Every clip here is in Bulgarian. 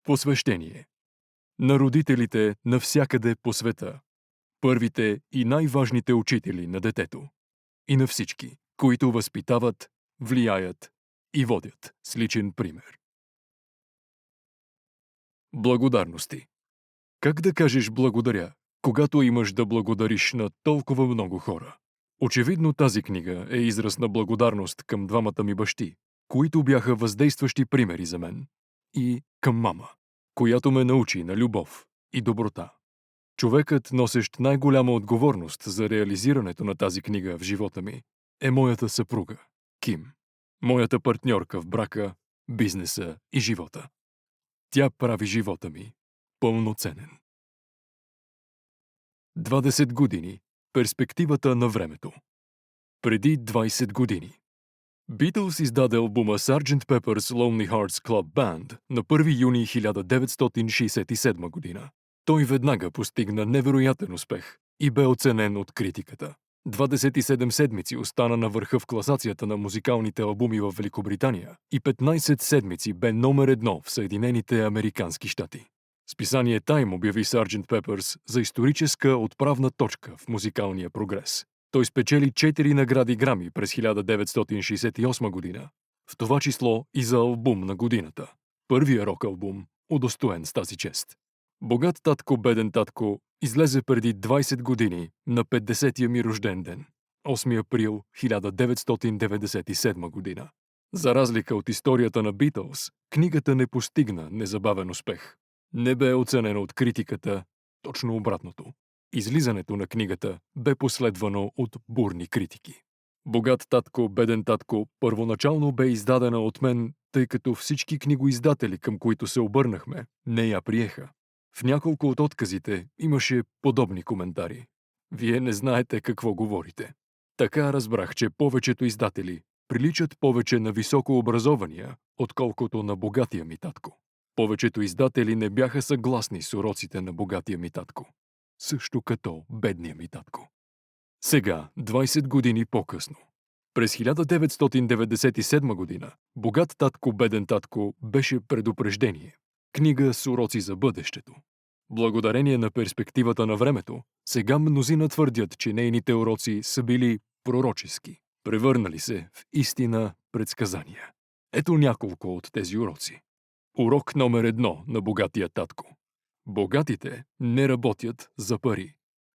Посвещение. На родителите навсякъде по света. Първите и най-важните учители на детето. И на всички, които възпитават, влияят и водят с личен пример. Благодарности. Как да кажеш благодаря, когато имаш да благодариш на толкова много хора? Очевидно тази книга е израз на благодарност към двамата ми бащи, които бяха въздействащи примери за мен, и към мама, която ме научи на любов и доброта. Човекът, носещ най-голяма отговорност за реализирането на тази книга в живота ми, е моята съпруга, Ким, моята партньорка в брака, бизнеса и живота. Тя прави живота ми пълноценен. 20 години. Перспективата на времето. Преди 20 години. Beatles издаде албума Sgt. Pepper's Lonely Hearts Club Band на 1 юни 1967 година. Той веднага постигна невероятен успех и бе оценен от критиката. 27 седмици остана на върха в класацията на музикалните албуми в Великобритания и 15 седмици бе номер 1 в Съединените американски щати. Списание Time обяви Sgt. Pepper's за историческа отправна точка в музикалния прогрес. Той спечели 4 награди Грами през 1968 година, в това число и за албум на годината. Първия рок-албум, удостоен с тази чест. Богат татко, беден татко излезе преди 20 години на 50-я ми рожден ден, 8 април 1997 година. За разлика от историята на Beatles, книгата не постигна незабавен успех. Не бе оценена от критиката, точно обратното. Излизането на книгата бе последвано от бурни критики. Богат татко, беден татко първоначално бе издадена от мен, тъй като всички книгоиздатели, към които се обърнахме, не я приеха. В няколко от отказите имаше подобни коментари. Вие не знаете какво говорите. Така разбрах, че повечето издатели приличат повече на високообразования, отколкото на богатия ми татко. Повечето издатели не бяха съгласни с уроците на богатия ми татко. Също като бедния ми татко. Сега, 20 години по-късно. През 1997 година Богат татко, беден татко беше предупреждение. Книга с уроци за бъдещето. Благодарение на перспективата на времето, сега мнозина твърдят, че нейните уроци са били пророчески, превърнали се в истина предсказания. Ето няколко от тези уроци. Урок номер 1 на богатия татко. Богатите не работят за пари.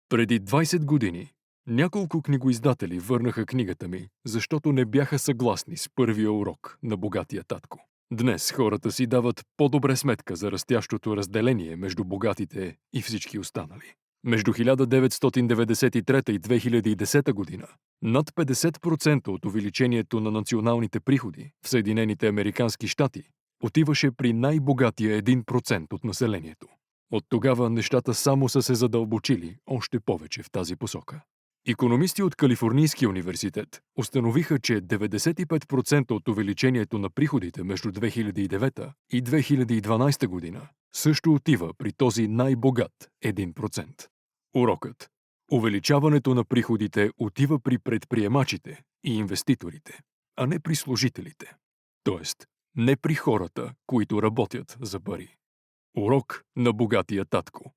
Преди 20 години няколко книгоиздатели върнаха книгата ми, защото не бяха съгласни с първия урок на богатия татко. Днес хората си дават по-добре сметка за растящото разделение между богатите и всички останали. Между 1993 и 2010 година над 50% от увеличението на националните приходи в Съединените американски щати отиваше при най-богатия 1% от населението. От тогава нещата само са се задълбочили още повече в тази посока. Икономисти от Калифорнийския университет установиха, че 95% от увеличението на приходите между 2009 и 2012 година също отива при този най-богат 1%. Урокът. Увеличаването на приходите отива при предприемачите и инвеститорите, а не при служителите. Тоест, не при хората, които работят за пари. Урок на богатия татко.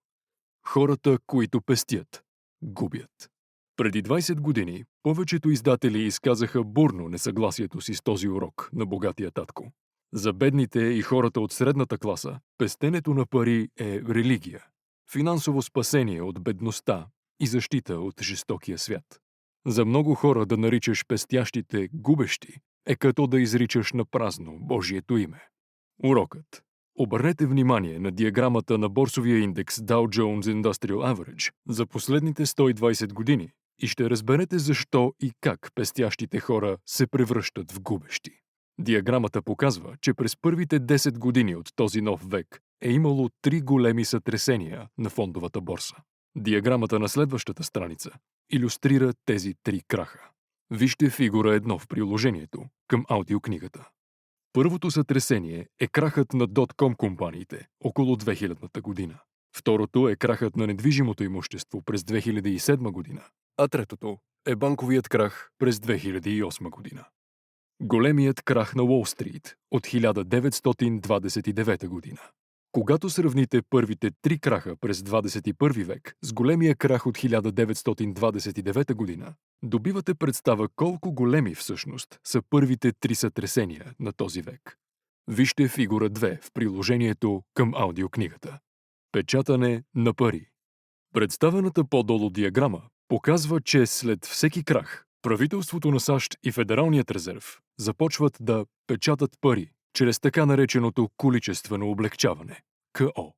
Хората, които пестят, губят. Преди 20 години повечето издатели изказаха бурно несъгласието си с този урок на богатия татко. За бедните и хората от средната класа пестенето на пари е религия, финансово спасение от бедността и защита от жестокия свят. За много хора да наричаш пестящите губещи е като да изричаш на празно Божието име. Урокът. Обърнете внимание на диаграмата на борсовия индекс Dow Jones Industrial Average за последните 120 години и ще разберете защо и как пестящите хора се превръщат в губещи. Диаграмата показва, че през първите 10 години от този нов век е имало 3 големи сътресения на фондовата борса. Диаграмата на следващата страница илюстрира тези 3 краха. Вижте фигура 1 в приложението към аудиокнигата. Първото сътресение е крахът на .com компаниите около 2000-та година. Второто е крахът на недвижимото имущество през 2007 година, а третото е банковият крах през 2008 година. Големият крах на Уолстрийт от 1929 година. Когато сравните първите 3 краха през 21 век с големия крах от 1929 година, добивате представа колко големи всъщност са първите 3 сътресения на този век. Вижте фигура 2 в приложението към аудиокнигата. Печатане на пари. Представената по-долу диаграма показва, че след всеки крах правителството на САЩ и Федералният резерв започват да печатат пари чрез така нареченото количествено облегчаване – КО.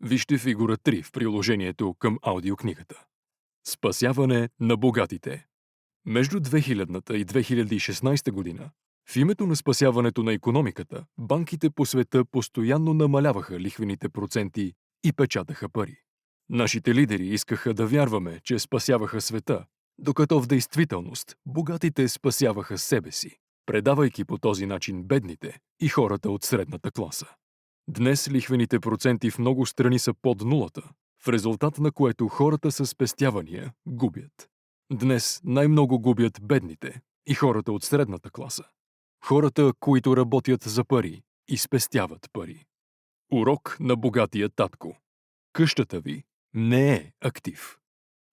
Вижте фигура 3 в приложението към аудиокнигата. Спасяване на богатите. Между 2000-та и 2016 година, в името на спасяването на икономиката, банките по света постоянно намаляваха лихвените проценти и печатаха пари. Нашите лидери искаха да вярваме, че спасяваха света, докато в действителност богатите спасяваха себе си, предавайки по този начин бедните и хората от средната класа. Днес лихвените проценти в много страни са под нулата, в резултат на което хората с спестявания губят. Днес най-много губят бедните и хората от средната класа. Хората, които работят за пари и спестяват пари. Урок на богатия татко. Къщата ви не е актив.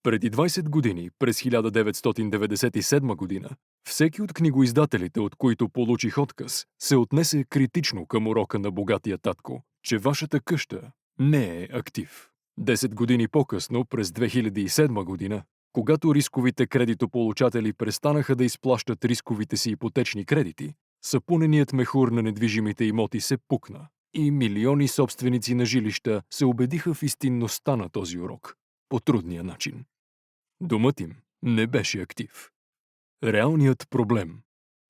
Преди 20 години, през 1997 година, всеки от книгоиздателите, от които получих отказ, се отнесе критично към урока на богатия татко, че вашата къща не е актив. 10 години по-късно, през 2007 година, когато рисковите кредитополучатели престанаха да изплащат рисковите си ипотечни кредити, сапуненият мехур на недвижимите имоти се пукна и милиони собственици на жилища се убедиха в истинността на този урок по трудния начин. Домът им не беше актив. Реалният проблем.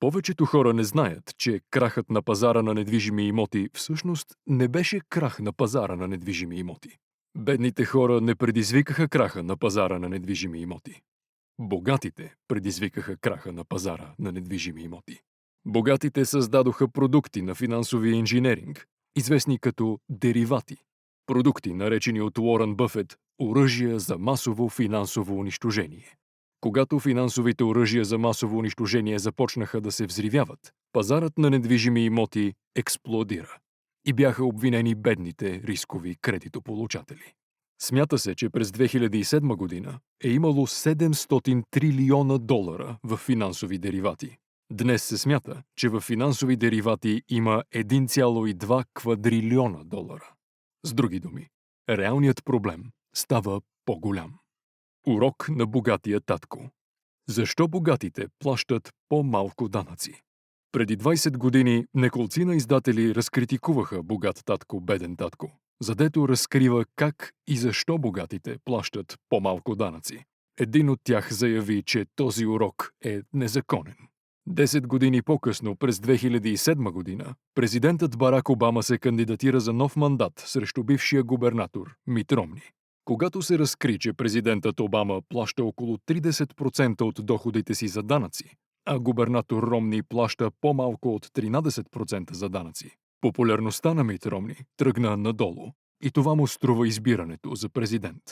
Повечето хора не знаят, че крахът на пазара на недвижими имоти всъщност не беше крах на пазара на недвижими имоти. Бедните хора не предизвикаха краха на пазара на недвижими имоти. Богатите предизвикаха краха на пазара на недвижими имоти. Богатите създадоха продукти на финансовия инженеринг, известни като деривати. Продукти, наречени от Уорън Бъфет оръжия за масово финансово унищожение. Когато финансовите оръжия за масово унищожение започнаха да се взривяват, пазарът на недвижими имоти експлодира и бяха обвинени бедните рискови кредитополучатели. Смята се, че през 2007 година е имало 700 трилиона долара в финансови деривати. Днес се смята, че в финансови деривати има 1,2 квадрилиона долара. С други думи, реалният проблем става по-голям. Урок на богатия татко. Защо богатите плащат по-малко данъци? Преди 20 години неколцина издатели разкритикуваха богат татко, беден татко, задето разкрива как и защо богатите плащат по-малко данъци. Един от тях заяви, че този урок е незаконен. 10 години по-късно, през 2007 година, президентът Барак Обама се кандидатира за нов мандат срещу бившия губернатор Мит Ромни. Когато се разкри, че президентът Обама плаща около 30% от доходите си за данъци, а губернатор Ромни плаща по-малко от 13% за данъци, популярността на Мит Ромни тръгна надолу и това му струва избирането за президент.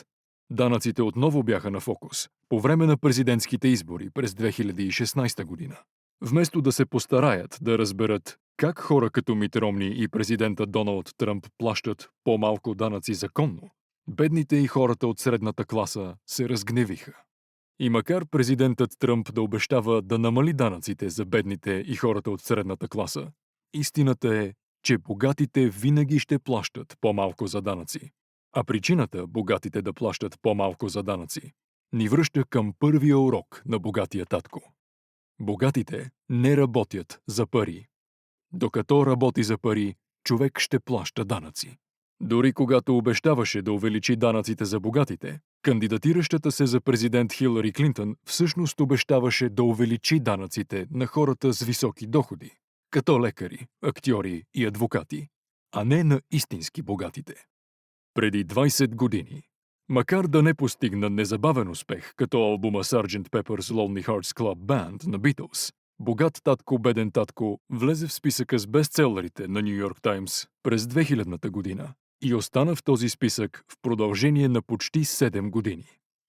Данъците отново бяха на фокус по време на президентските избори през 2016 година. Вместо да се постараят да разберат как хора като Мит Ромни и президента Доналд Тръмп плащат по-малко данъци законно, бедните и хората от средната класа се разгневиха. И макар президентът Тръмп да обещава да намали данъците за бедните и хората от средната класа, истината е, че богатите винаги ще плащат по-малко за данъци. А причината богатите да плащат по-малко за данъци ни връща към първия урок на богатия татко. Богатите не работят за пари. Докато работи за пари, човек ще плаща данъци. Дори когато обещаваше да увеличи данъците за богатите, кандидатиращата се за президент Хилари Клинтън всъщност обещаваше да увеличи данъците на хората с високи доходи, като лекари, актьори и адвокати, а не на истински богатите. Преди 20 години, макар да не постигна незабавен успех като албума Sgt. Pepper's Lonely Hearts Club Band на Beatles, Богат татко, беден татко влезе в списъка с бестселерите на Ню Йорк Таймс през 2000 година и остана в този списък в продължение на почти 7 години.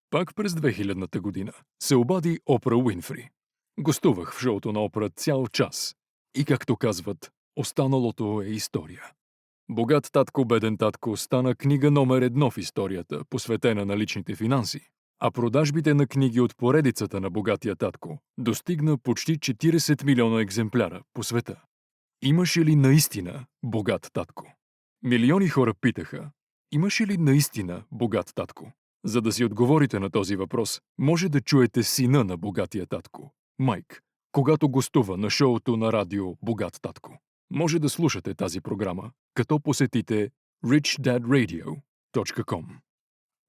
Пак през 2000 година се обади Опра Уинфри. Гостувах в шоуто на Опра цял час и, както казват, останалото е история. Богат татко, беден татко стана книга номер 1 в историята, посветена на личните финанси, а продажбите на книги от поредицата на Богатия татко достигна почти 40 милиона екземпляра по света. Имаше ли наистина богат татко? Милиони хора питаха, имаше ли наистина богат татко? За да си отговорите на този въпрос, може да чуете сина на Богатия татко, Майк, когато гостува на шоуто на радио Богат татко. Може да слушате тази програма, като посетите richdadradio.com.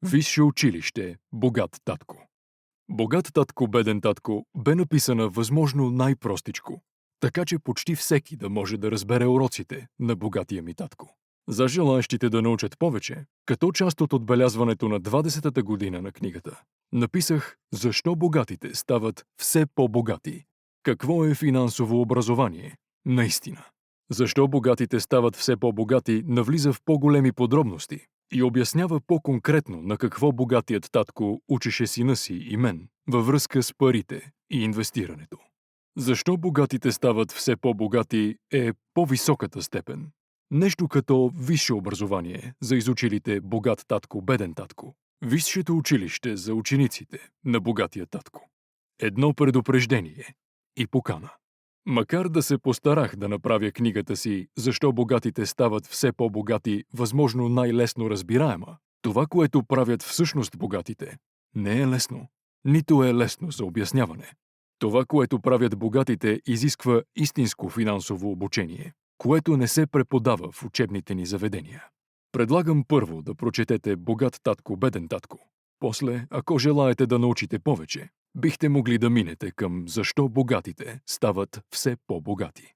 Висше училище Богат татко. Богат татко, беден татко бе написана възможно най-простичко, така че почти всеки да може да разбере уроците на богатия ми татко. За желаящите да научат повече, като част от отбелязването на 20-та година на книгата, написах «Защо богатите стават все по-богати? Какво е финансово образование? Наистина». Защо богатите стават все по-богати навлиза в по-големи подробности и обяснява по-конкретно на какво богатият татко учеше сина си и мен във връзка с парите и инвестирането. Защо богатите стават все по-богати е по-високата степен. Нещо като висше образование за изучилите богат татко, беден татко. Висшето училище за учениците на богатия татко. Едно предупреждение и покана. Макар да се постарах да направя книгата си «Защо богатите стават все по-богати» възможно най-лесно разбираема, това, което правят всъщност богатите, не е лесно, нито е лесно за обясняване. Това, което правят богатите, изисква истинско финансово обучение, което не се преподава в учебните ни заведения. Предлагам първо да прочетете «Богат татко, беден татко». После, ако желаете да научите повече, бихте могли да минете към «Защо богатите стават все по-богати».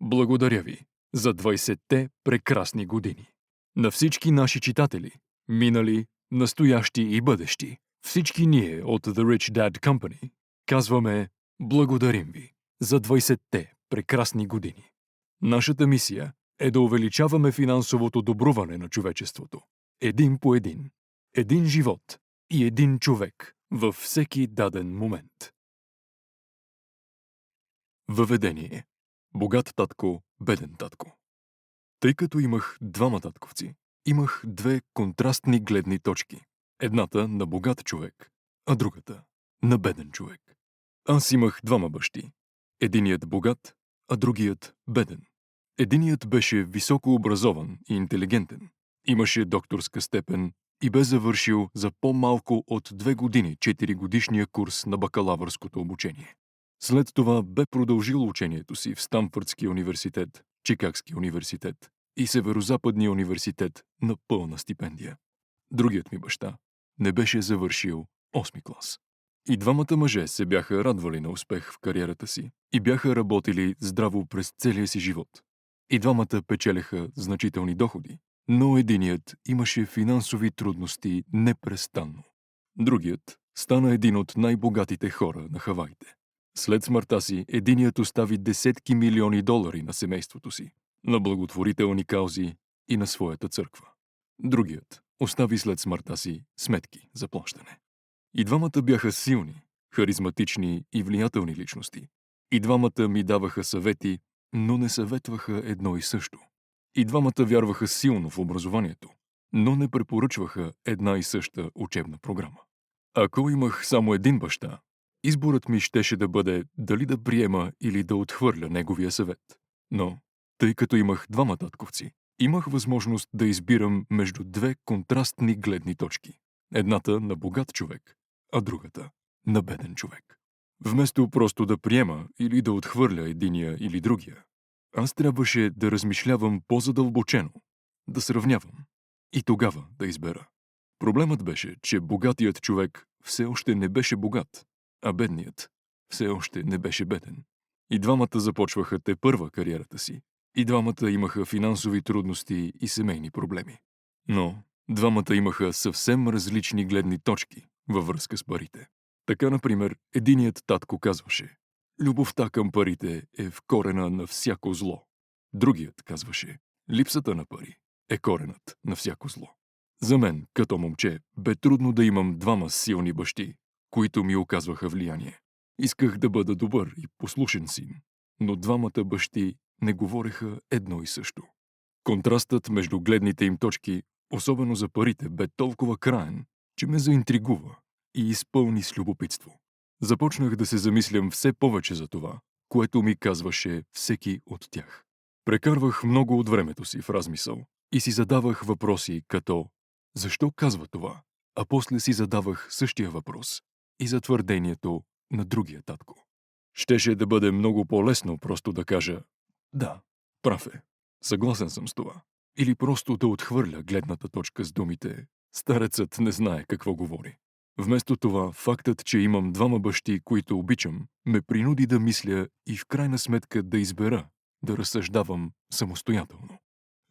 Благодаря ви за 20-те прекрасни години. На всички наши читатели, минали, настоящи и бъдещи, всички ние от The Rich Dad Company, казваме благодарим ви за 20-те прекрасни години. Нашата мисия е да увеличаваме финансовото добруване на човечеството. Един по един. Един живот и един човек във всеки даден момент. Въведение. Богат татко, беден татко. Тъй като имах двама татковци, имах две контрастни гледни точки. Едната на богат човек, а другата на беден човек. Аз имах двама бащи. Единият богат, а другият беден. Единият беше високо образован и интелигентен. Имаше докторска степен и бе завършил за по-малко от 2 години 4-годишния курс на бакалавърското обучение. След това бе продължил учението си в Станфордския университет, Чикагския университет и Северозападния университет на пълна стипендия. Другият ми баща не беше завършил 8 клас. И двамата мъже се бяха радвали на успех в кариерата си и бяха работили здраво през целия си живот. И двамата печелеха значителни доходи, но единият имаше финансови трудности непрестанно. Другият стана един от най-богатите хора на Хаваите. След смъртта си единият остави десетки милиони долари на семейството си, на благотворителни каузи и на своята църква. Другият остави след смъртта си сметки за плащане. И двамата бяха силни, харизматични и влиятелни личности. И двамата ми даваха съвети, но не съветваха едно и също. И двамата вярваха силно в образованието, но не препоръчваха една и съща учебна програма. Ако имах само един баща, изборът ми щеше да бъде дали да приема или да отхвърля неговия съвет. Но, тъй като имах двама татковци, имах възможност да избирам между две контрастни гледни точки. Едната на богат човек, а другата на беден човек. Вместо просто да приема или да отхвърля единия или другия, аз трябваше да размишлявам по-задълбочено, да сравнявам и тогава да избера. Проблемът беше, че богатият човек все още не беше богат, а бедният все още не беше беден. И двамата започваха тепърва кариерата си. И двамата имаха финансови трудности и семейни проблеми. Но двамата имаха съвсем различни гледни точки във връзка с парите. Така, например, единият татко казваше: любовта към парите е в корена на всяко зло. Другият казваше: липсата на пари е коренът на всяко зло. За мен, като момче, бе трудно да имам двама силни бащи, които ми оказваха влияние. Исках да бъда добър и послушен син, но двамата бащи не говореха едно и също. Контрастът между гледните им точки, особено за парите, бе толкова краен, че ме заинтригува и изпълни с любопитство. Започнах да се замислям все повече за това, което ми казваше всеки от тях. Прекарвах много от времето си в размисъл и си задавах въпроси като «Защо казва това?», а после си задавах същия въпрос и за твърдението на другия татко. Щеше да бъде много по-лесно просто да кажа «Да, прав е, съгласен съм с това», или просто да отхвърля гледната точка с думите «Старецът не знае какво говори». Вместо това, фактът, че имам двама бащи, които обичам, ме принуди да мисля и в крайна сметка да избера, да разсъждавам самостоятелно.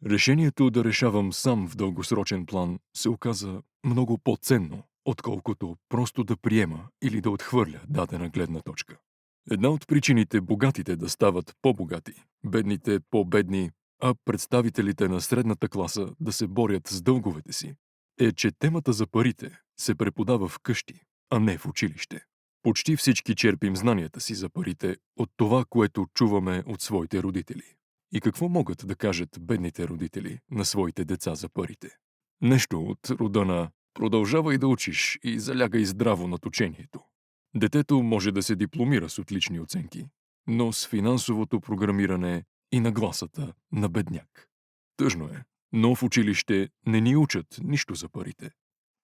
Решението да решавам сам в дългосрочен план се оказа много по-ценно, отколкото просто да приема или да отхвърля дадена гледна точка. Една от причините богатите да стават по-богати, бедните по-бедни, а представителите на средната класа да се борят с дълговете си, е, че темата за парите се преподава в къщи, а не в училище. Почти всички черпим знанията си за парите от това, което чуваме от своите родители. И какво могат да кажат бедните родители на своите деца за парите? Нещо от рода на «продължавай да учиш и залягай здраво над учението». Детето може да се дипломира с отлични оценки, но с финансовото програмиране и нагласата на бедняк. Тъжно е, но в училище не ни учат нищо за парите.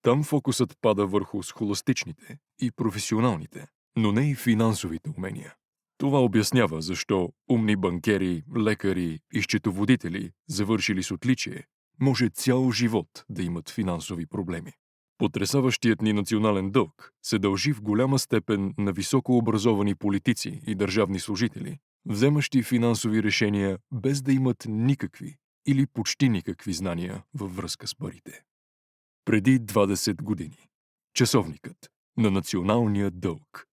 Там фокусът пада върху схоластичните и професионалните, но не и финансовите умения. Това обяснява защо умни банкери, лекари и счетоводители, завършили с отличие, може цял живот да имат финансови проблеми. Потресаващият ни национален дълг се дължи в голяма степен на високообразовани политици и държавни служители, вземащи финансови решения без да имат никакви или почти никакви знания във връзка с парите. Преди 20 години. Часовникът на националния дълг.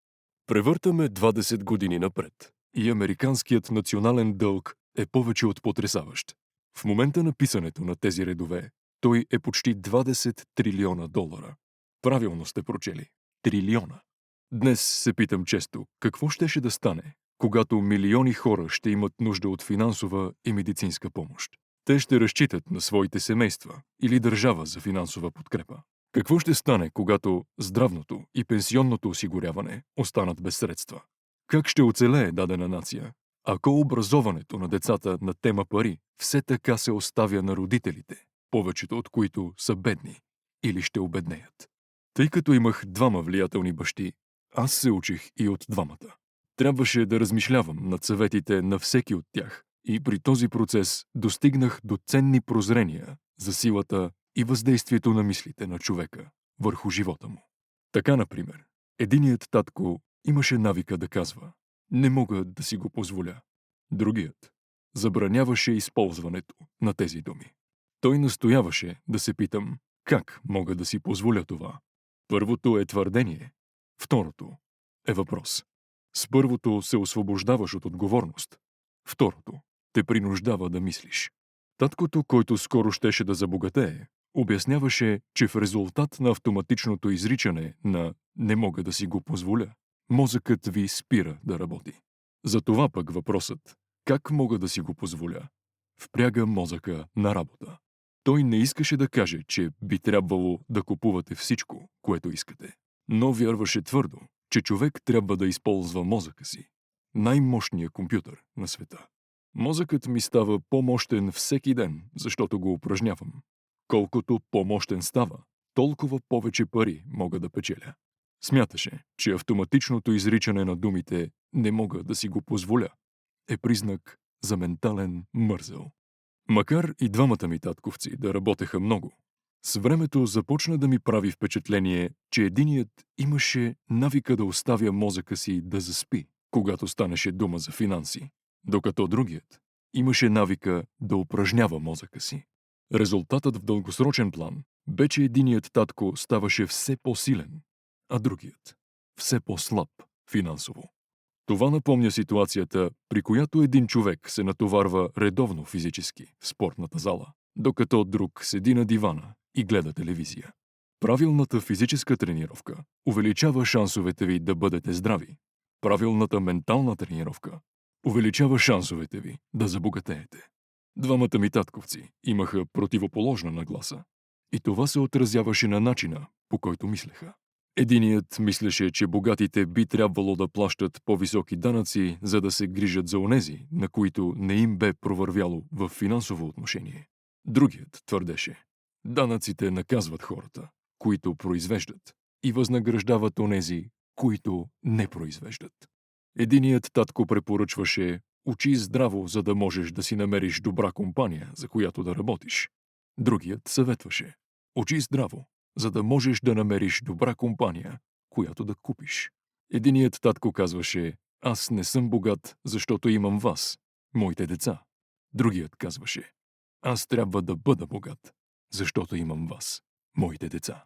Превъртаме 20 години напред и американският национален дълг е повече от потресаващ. В момента на писането на тези редове той е почти 20 трилиона долара. Правилно сте прочели. Трилиона. Днес се питам често, какво щеше да стане, когато милиони хора ще имат нужда от финансова и медицинска помощ. Те ще разчитат на своите семейства или държава за финансова подкрепа. Какво ще стане, когато здравното и пенсионното осигуряване останат без средства? Как ще оцелее дадена нация, ако образоването на децата на тема пари все така се оставя на родителите, повечето от които са бедни или ще обеднеят? Тъй като имах двама влиятелни бащи, аз се учих и от двамата. Трябваше да размишлявам над съветите на всеки от тях и при този процес достигнах до ценни прозрения за силата и въздействието на мислите на човека върху живота му. Така, например, единият татко имаше навика да казва «Не мога да си го позволя». Другият забраняваше използването на тези думи. Той настояваше да се питам как мога да си позволя това. Първото е твърдение, второто е въпрос. С първото се освобождаваш от отговорност, второто те принуждава да мислиш. Таткото, който скоро щеше да забогатее, обясняваше, че в резултат на автоматичното изричане на «не мога да си го позволя», мозъкът ви спира да работи. Затова пък въпросът «как мога да си го позволя?» впряга мозъка на работа. Той не искаше да каже, че би трябвало да купувате всичко, което искате, но вярваше твърдо, че човек трябва да използва мозъка си. Най-мощният компютър на света. Мозъкът ми става по-мощен всеки ден, защото го упражнявам. Колкото по-мощен става, толкова повече пари мога да печеля. Смяташе, че автоматичното изричане на думите «не мога да си го позволя» е признак за ментален мързел. Макар и двамата ми татковци да работеха много, с времето започна да ми прави впечатление, че единият имаше навика да оставя мозъка си да заспи, когато станеше дума за финанси, докато другият имаше навика да упражнява мозъка си. Резултатът в дългосрочен план бе, че единият татко ставаше все по-силен, а другият все по-слаб финансово. Това напомня ситуацията, при която един човек се натоварва редовно физически в спортната зала, докато друг седи на дивана и гледа телевизия. Правилната физическа тренировка увеличава шансовете ви да бъдете здрави. Правилната ментална тренировка увеличава шансовете ви да забогатеете. Двамата ми татковци имаха противоположна нагласа. И това се отразяваше на начина, по който мислеха. Единият мислеше, че богатите би трябвало да плащат по-високи данъци, за да се грижат за онези, на които не им бе провървяло в финансово отношение. Другият твърдеше: данъците наказват хората, които произвеждат, и възнаграждават онези, които не произвеждат. Единият татко препоръчваше: учи здраво, за да можеш да си намериш добра компания, за която да работиш. Другият съветваше: учи здраво, за да можеш да намериш добра компания, която да купиш. Единият татко казваше: аз не съм богат, защото имам вас, моите деца. Другият казваше: аз трябва да бъда богат, защото имам вас, моите деца.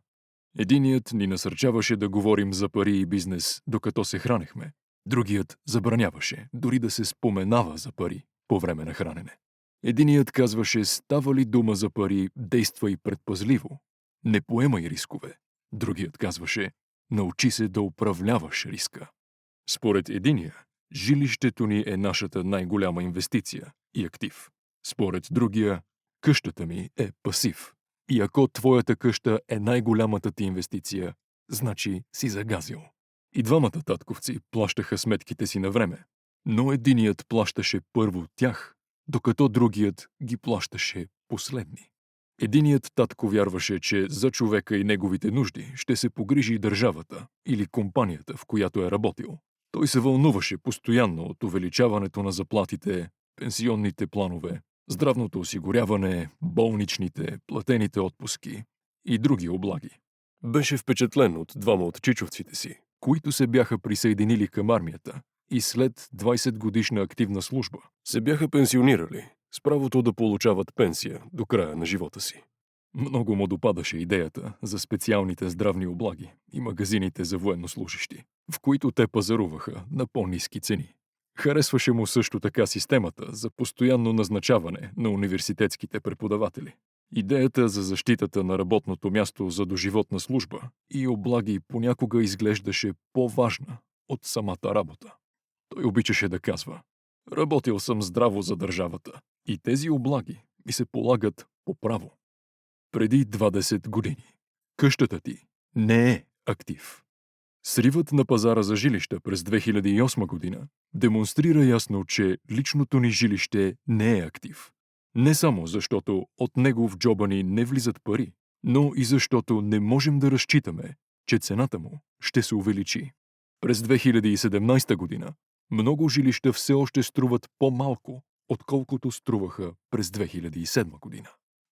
Единият ни насърчаваше да говорим за пари и бизнес, докато се хранехме. Другият забраняваше дори да се споменава за пари по време на хранене. Единият казваше: става ли дума за пари, действай предпазливо, не поемай рискове. Другият казваше: научи се да управляваш риска. Според единия, жилището ни е нашата най-голяма инвестиция и актив. Според другия, къщата ми е пасив. И ако твоята къща е най-голямата ти инвестиция, значи си загазил. И двамата татковци плащаха сметките си на време, но единият плащаше първо тях, докато другият ги плащаше последни. Единият татко вярваше, че за човека и неговите нужди ще се погрижи държавата или компанията, в която е работил. Той се вълнуваше постоянно от увеличаването на заплатите, пенсионните планове, здравното осигуряване, болничните, платените отпуски и други облаги. Беше впечатлен от двама от чичовците си, които се бяха присъединили към армията и след 20-годишна активна служба се бяха пенсионирали с правото да получават пенсия до края на живота си. Много му допадаше идеята за специалните здравни облаги и магазините за военнослужещи, в които те пазаруваха на по-ниски цени. Харесваше му също така системата за постоянно назначаване на университетските преподаватели. Идеята за защитата на работното място за доживотна служба и облаги понякога изглеждаше по-важна от самата работа. Той обичаше да казва: работил съм здраво за държавата и тези облаги ми се полагат по право. Преди 20 години къщата ти не е актив. Сривът на пазара за жилища през 2008 година демонстрира ясно, че личното ни жилище не е актив. Не само защото от него в джоба ни не влизат пари, но и защото не можем да разчитаме, че цената му ще се увеличи. През 2017 година много жилища все още струват по-малко, отколкото струваха през 2007 година.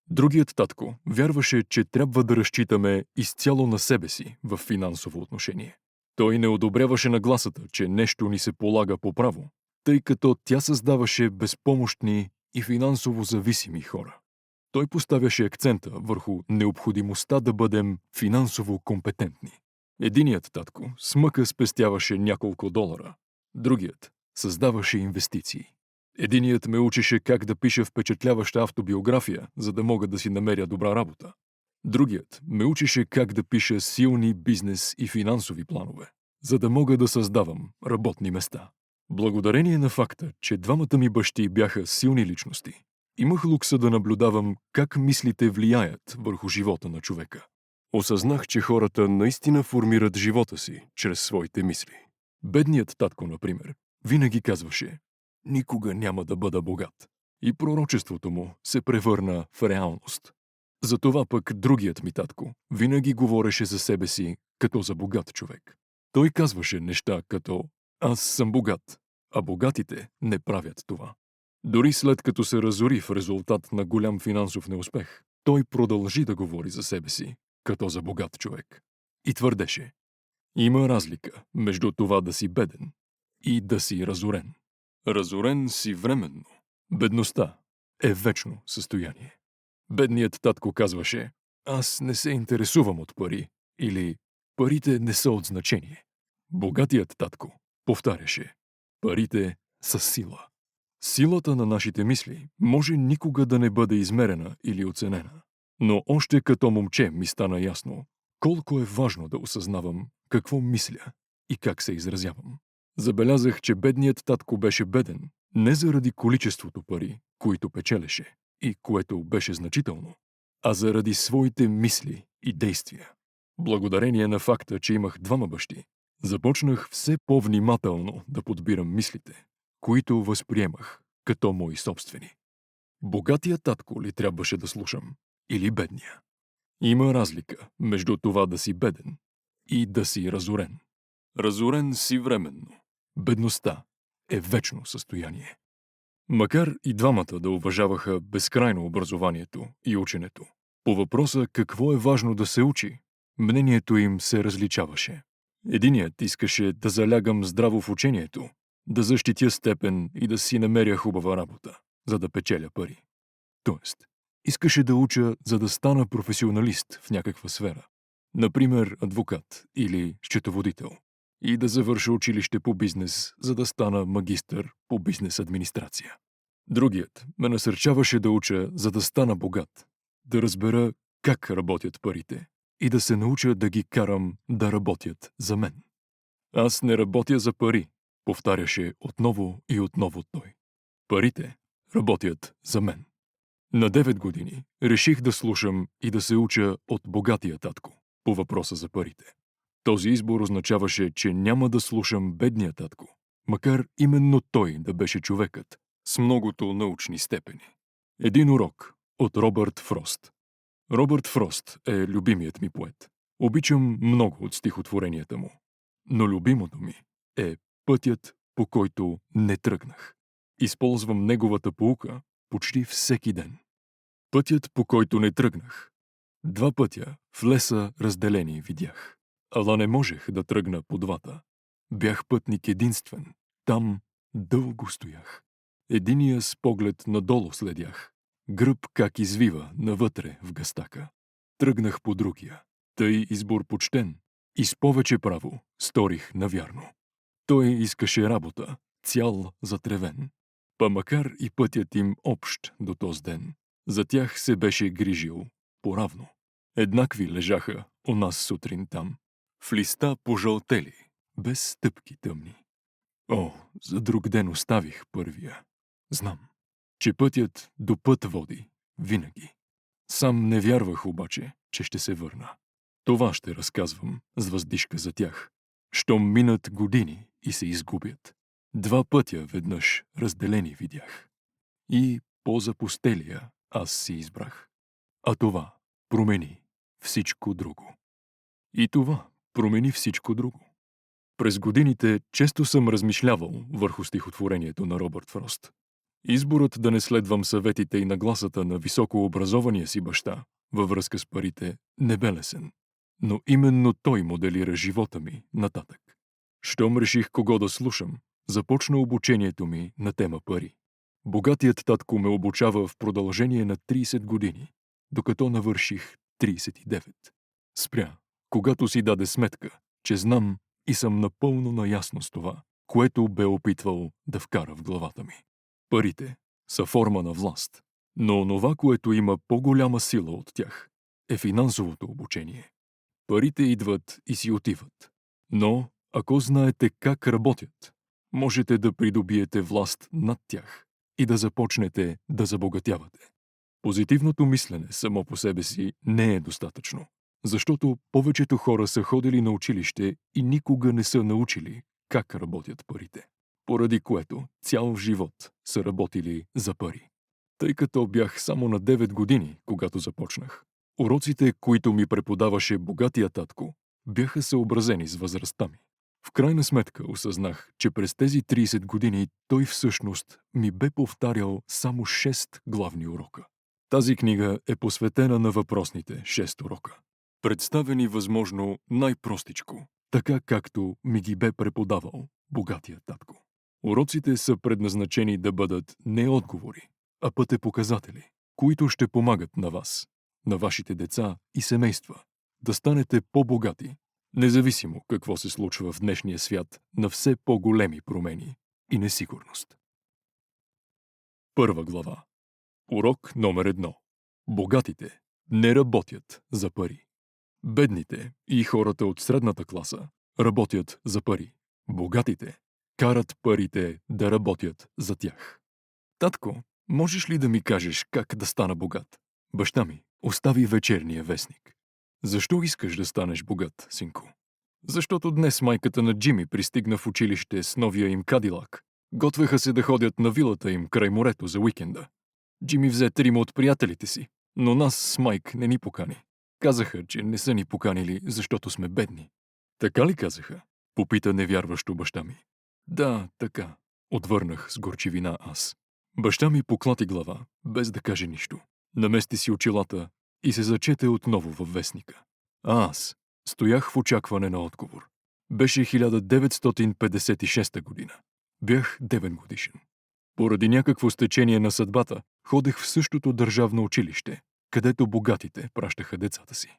Другият татко вярваше, че трябва да разчитаме изцяло на себе си в финансово отношение. Той не одобряваше нагласата, че нещо ни се полага по право, тъй като тя създаваше безпомощни и финансово зависими хора. Той поставяше акцента върху необходимостта да бъдем финансово компетентни. Единият татко с мъка спестяваше няколко долара, другият създаваше инвестиции. Единият ме учеше как да пиша впечатляваща автобиография, за да мога да си намеря добра работа. Другият ме учеше как да пиша силни бизнес и финансови планове, за да мога да създавам работни места. Благодарение на факта, че двамата ми бащи бяха силни личности, имах лукса да наблюдавам как мислите влияят върху живота на човека. Осъзнах, че хората наистина формират живота си чрез своите мисли. Бедният татко, например, винаги казваше: никога няма да бъда богат. И пророчеството му се превърна в реалност. Затова пък другият ми татко винаги говореше за себе си като за богат човек. Той казваше неща като: аз съм богат, а богатите не правят това. Дори след като се разори в резултат на голям финансов неуспех, той продължи да говори за себе си като за богат човек. И твърдеше: има разлика между това да си беден и да си разорен. Разорен си временно. Бедността е вечно състояние. Бедният татко казваше: аз не се интересувам от пари, или парите не са от значение. Богатият татко повтаряше: парите са сила. Силата на нашите мисли може никога да не бъде измерена или оценена. Но още като момче ми стана ясно колко е важно да осъзнавам какво мисля и как се изразявам. Забелязах, че бедният татко беше беден, Не заради количеството пари, които печелеше и което беше значително, а заради своите мисли и действия. Благодарение на факта, че имах двама бащи, започнах все по-внимателно да подбирам мислите, които възприемах като мои собствени. Богатия татко ли трябваше да слушам или бедния? Има разлика между това да си беден и да си разорен. Разорен си временно. Бедността е вечно състояние. Макар и двамата да уважаваха безкрайно образованието и ученето, по въпроса какво е важно да се учи, мнението им се различаваше. Единият искаше да залягам здраво в учението, да защитя степен и да си намеря хубава работа, за да печеля пари. Тоест, искаше да уча, за да стана професионалист в някаква сфера, например адвокат или счетоводител, и да завърша училище по бизнес, за да стана магистър по бизнес администрация. Другият ме насърчаваше да уча, за да стана богат, да разбера как работят парите и да се науча да ги карам да работят за мен. Аз не работя за пари, повтаряше отново и отново той. Парите работят за мен. На 9 години реших да слушам и да се уча от богатия татко по въпроса за парите. Този избор означаваше, че няма да слушам бедния татко, макар именно той да беше човекът с многото научни степени. Един урок от Робърт Фрост. Робърт Фрост е любимият ми поет. Обичам много от стихотворенията му, но любимото ми е пътят, по който не тръгнах. Използвам неговата поука почти всеки ден. Пътят, по който не тръгнах. Два пътя в леса разделени видях, ала не можех да тръгна по двата. Бях пътник единствен, там дълго стоях. Единия с поглед надолу следях, гръб как извива навътре в гъстака. Тръгнах по другия, тъй избор почтен, и с повече право сторих навярно. Той искаше работа, цял затревен, па макар и пътят им общ до този ден, за тях се беше грижил поравно. Еднакви лежаха у нас сутрин там, в листа пожълтели, без стъпки тъмни. О, за друг ден оставих първия. Знам, че пътят до път води, винаги. Сам не вярвах обаче, че ще се върна. Това ще разказвам с въздишка за тях. Щом минат години и се изгубят. Два пътя веднъж разделени видях. И по-запустелия аз си избрах. А това промени всичко друго. И това промени всичко друго. През годините често съм размишлявал върху стихотворението на Робърт Фрост. Изборът да не следвам съветите и нагласата на високообразования си баща във връзка с парите не бе лесен. Но именно той моделира живота ми нататък. Щом реших кого да слушам, започна обучението ми на тема пари. Богатият татко ме обучава в продължение на 30 години, докато навърших 39. Спря, когато си даде сметка, че знам и съм напълно наясно с това, което бе опитвал да вкара в главата ми. Парите са форма на власт, но онова, което има по-голяма сила от тях, е финансовото обучение. Парите идват и си отиват, но ако знаете как работят, можете да придобиете власт над тях и да започнете да забогатявате. Позитивното мислене само по себе си не е достатъчно, защото повечето хора са ходили на училище и никога не са научили как работят парите, поради което цял живот са работили за пари. Тъй като бях само на 9 години, когато започнах, уроците, които ми преподаваше богатия татко, бяха съобразени с възрастта ми. В крайна сметка осъзнах, че през тези 30 години той всъщност ми бе повтарял само 6 главни урока. Тази книга е посветена на въпросните 6 урока, представени възможно най-простичко, така както ми ги бе преподавал богатия татко. Уроците са предназначени да бъдат не отговори, а пътепоказатели, които ще помагат на вас, на вашите деца и семейства, да станете по-богати, независимо какво се случва в днешния свят на все по-големи промени и несигурност. Първа глава. Урок номер 1. Богатите не работят за пари. Бедните и хората от средната класа работят за пари. Богатите карат парите да работят за тях. Татко, можеш ли да ми кажеш как да стана богат? Баща ми остави вечерния вестник. Защо искаш да станеш богат, синко? Защото днес майката на Джими пристигна в училище с новия им кадилак. Готвеха се да ходят на вилата им край морето за уикенда. Джими взе 3 от приятелите си, но нас с Майк не ни покани. Казаха, че не са ни поканили, защото сме бедни. Така ли казаха? Попита невярващо баща ми. Да, така, отвърнах с горчивина аз. Баща ми поклати глава, без да каже нищо. Намести си очилата и се зачете отново във вестника. А аз стоях в очакване на отговор. Беше 1956 година. Бях 9 годишен. Поради някакво стечение на съдбата, ходех в същото държавно училище, където богатите пращаха децата си.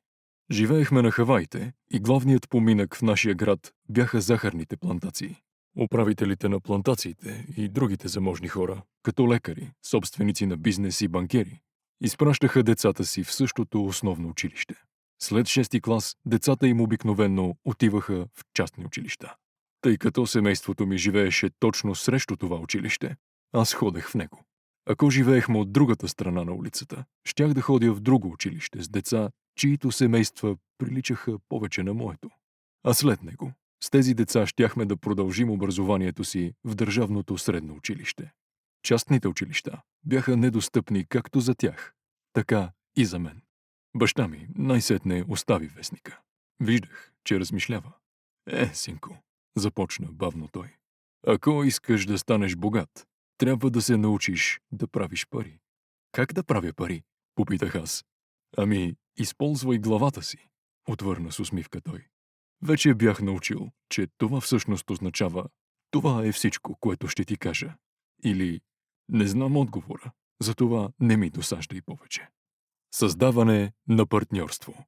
Живеехме на Хаваите и главният поминък в нашия град бяха захарните плантации. Управителите на плантациите и другите заможни хора, като лекари, собственици на бизнес и банкери, изпращаха децата си в същото основно училище. След 6-ти клас, децата им обикновенно отиваха в частни училища. Тъй като семейството ми живееше точно срещу това училище, аз ходех в него. Ако живеехме от другата страна на улицата, щях да ходя в друго училище с деца, чието семейства приличаха повече на моето. А след него, с тези деца щяхме да продължим образованието си в държавното средно училище. Частните училища бяха недостъпни както за тях, така и за мен. Баща ми най-сетне остави вестника. Виждах, че размишлява. Синко, започна бавно той. Ако искаш да станеш богат, трябва да се научиш да правиш пари. Как да правя пари? Попитах аз. Ами, използвай главата си, отвърна с усмивка той. Вече бях научил, че това всъщност означава това е всичко, което ще ти кажа. Или не знам отговора, затова не ми досаждай повече. Създаване на партньорство.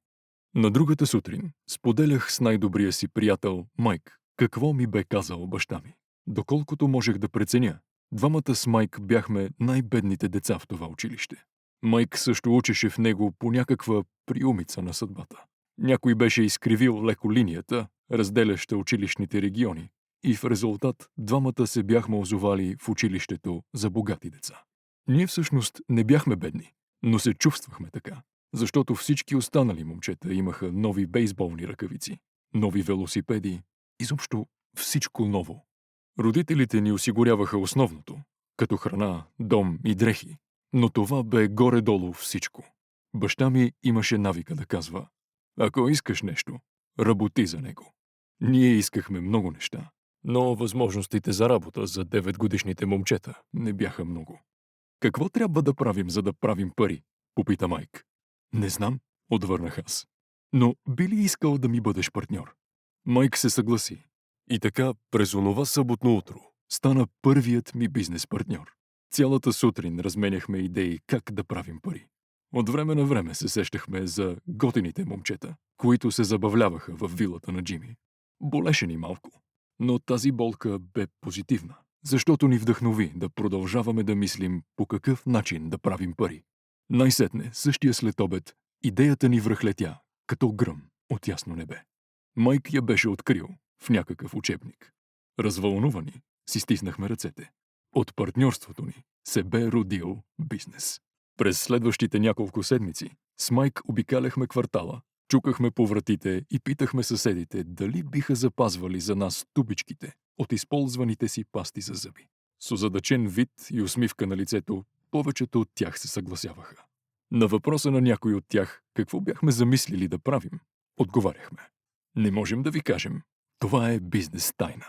На другата сутрин споделях с най-добрия си приятел Майк какво ми бе казал баща ми. Доколкото можех да преценя, двамата с Майк бяхме най-бедните деца в това училище. Майк също учеше в него по някаква приумица на съдбата. Някой беше изкривил леко линията, разделяща училищните региони, и в резултат двамата се бяхме озовали в училището за богати деца. Ние всъщност не бяхме бедни, но се чувствахме така, защото всички останали момчета имаха нови бейсболни ръкавици, нови велосипеди, изобщо всичко ново. Родителите ни осигуряваха основното, като храна, дом и дрехи, но това бе горе-долу всичко. Баща ми имаше навика да казва: ако искаш нещо, работи за него. Ние искахме много неща, но възможностите за работа за 9-годишните момчета не бяха много. Какво трябва да правим, за да правим пари? Попита Майк. Не знам, отвърнах аз. Но би ли искал да ми бъдеш партньор? Майк се съгласи. И така, през онова съботно утро, стана първият ми бизнес партньор. Цялата сутрин разменяхме идеи как да правим пари. От време на време се сещахме за готините момчета, които се забавляваха в вилата на Джими. Болеше ни малко, но тази болка бе позитивна, защото ни вдъхнови да продължаваме да мислим по какъв начин да правим пари. Най-сетне, същия след обед, идеята ни връхлетя, като гръм от ясно небе. Майк я беше открил в някакъв учебник. Развълнувани си стиснахме ръцете. От партньорството ни се бе родил бизнес. През следващите няколко седмици с Майк обикаляхме квартала, чукахме по вратите и питахме съседите дали биха запазвали за нас тубичките от използваните си пасти за зъби. С озадачен вид и усмивка на лицето, повечето от тях се съгласяваха. На въпроса на някой от тях какво бяхме замислили да правим, отговаряхме: не можем да ви кажем. Това е бизнес тайна.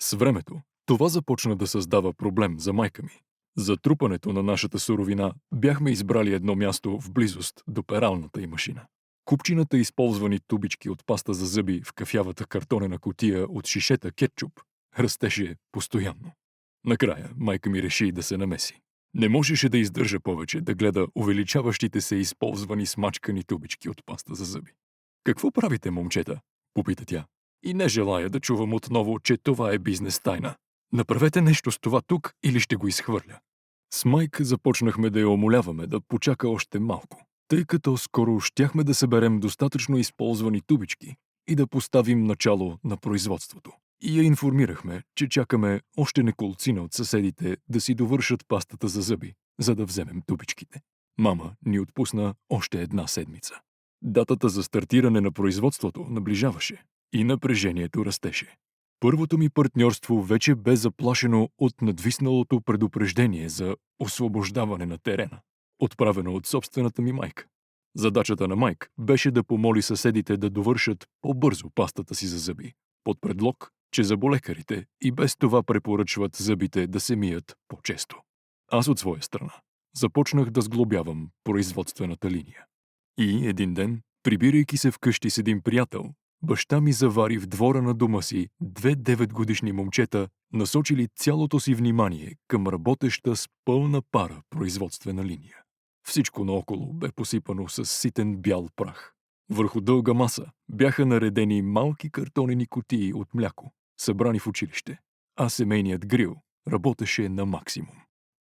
С времето това започна да създава проблем за майка ми. За трупането на нашата суровина бяхме избрали едно място в близост до пералната й машина. Купчината използвани тубички от паста за зъби в кафявата картонена кутия от шишета кетчуп растеше постоянно. Накрая майка ми реши да се намеси. Не можеше да издържа повече да гледа увеличаващите се използвани смачкани тубички от паста за зъби. Какво правите, момчета? Попита тя. И не желая да чувам отново, че това е бизнес тайна. Направете нещо с това тук или ще го изхвърля. С Майк започнахме да я умоляваме да почака още малко, тъй като скоро щяхме да съберем достатъчно използвани тубички и да поставим начало на производството. и я информирахме, че чакаме още неколцина от съседите да си довършат пастата за зъби, за да вземем тубичките. Мама ни отпусна още една седмица. Датата за стартиране на производството наближаваше и напрежението растеше. Първото ми партньорство вече бе заплашено от надвисналото предупреждение за освобождаване на терена, отправено от собствената ми майка. Задачата на Майк беше да помоли съседите да довършат по-бързо пастата си за зъби, под предлог, че зъболекарите и без това препоръчват зъбите да се мият по-често. Аз от своя страна започнах да сглобявам производствената линия. И един ден, прибирайки се вкъщи с един приятел, баща ми завари в двора на дома си 2 9-годишни момчета, насочили цялото си внимание към работеща с пълна пара производствена линия. Всичко наоколо бе посипано с ситен бял прах. Върху дълга маса бяха наредени малки картонени кутии от мляко, събрани в училище, а семейният грил работеше на максимум.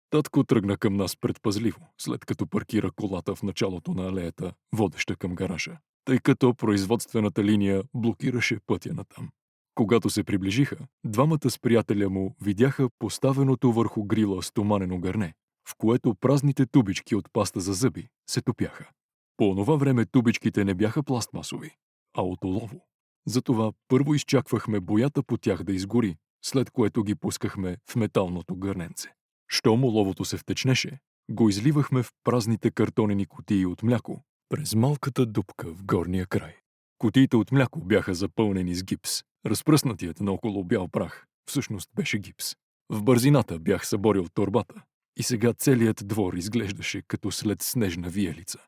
Татко тръгна към нас предпазливо, след като паркира колата в началото на алеята, водеща към гаража, тъй като производствената линия блокираше пътя натам. Когато се приближиха, двамата с приятеля му видяха поставеното върху грила стоманено гърне, в което празните тубички от паста за зъби се топяха. По онова време тубичките не бяха пластмасови, а от олово. Затова първо изчаквахме боята по тях да изгори, след което ги пускахме в металното гърненце. Щом оловото се втечнеше, го изливахме в празните картонени кутии от мляко през малката дупка в горния край. Кутиите от мляко бяха запълнени с гипс. Разпръснатият наоколо бял прах всъщност беше гипс. В бързината бях съборил торбата и сега целият двор изглеждаше като след снежна виелица.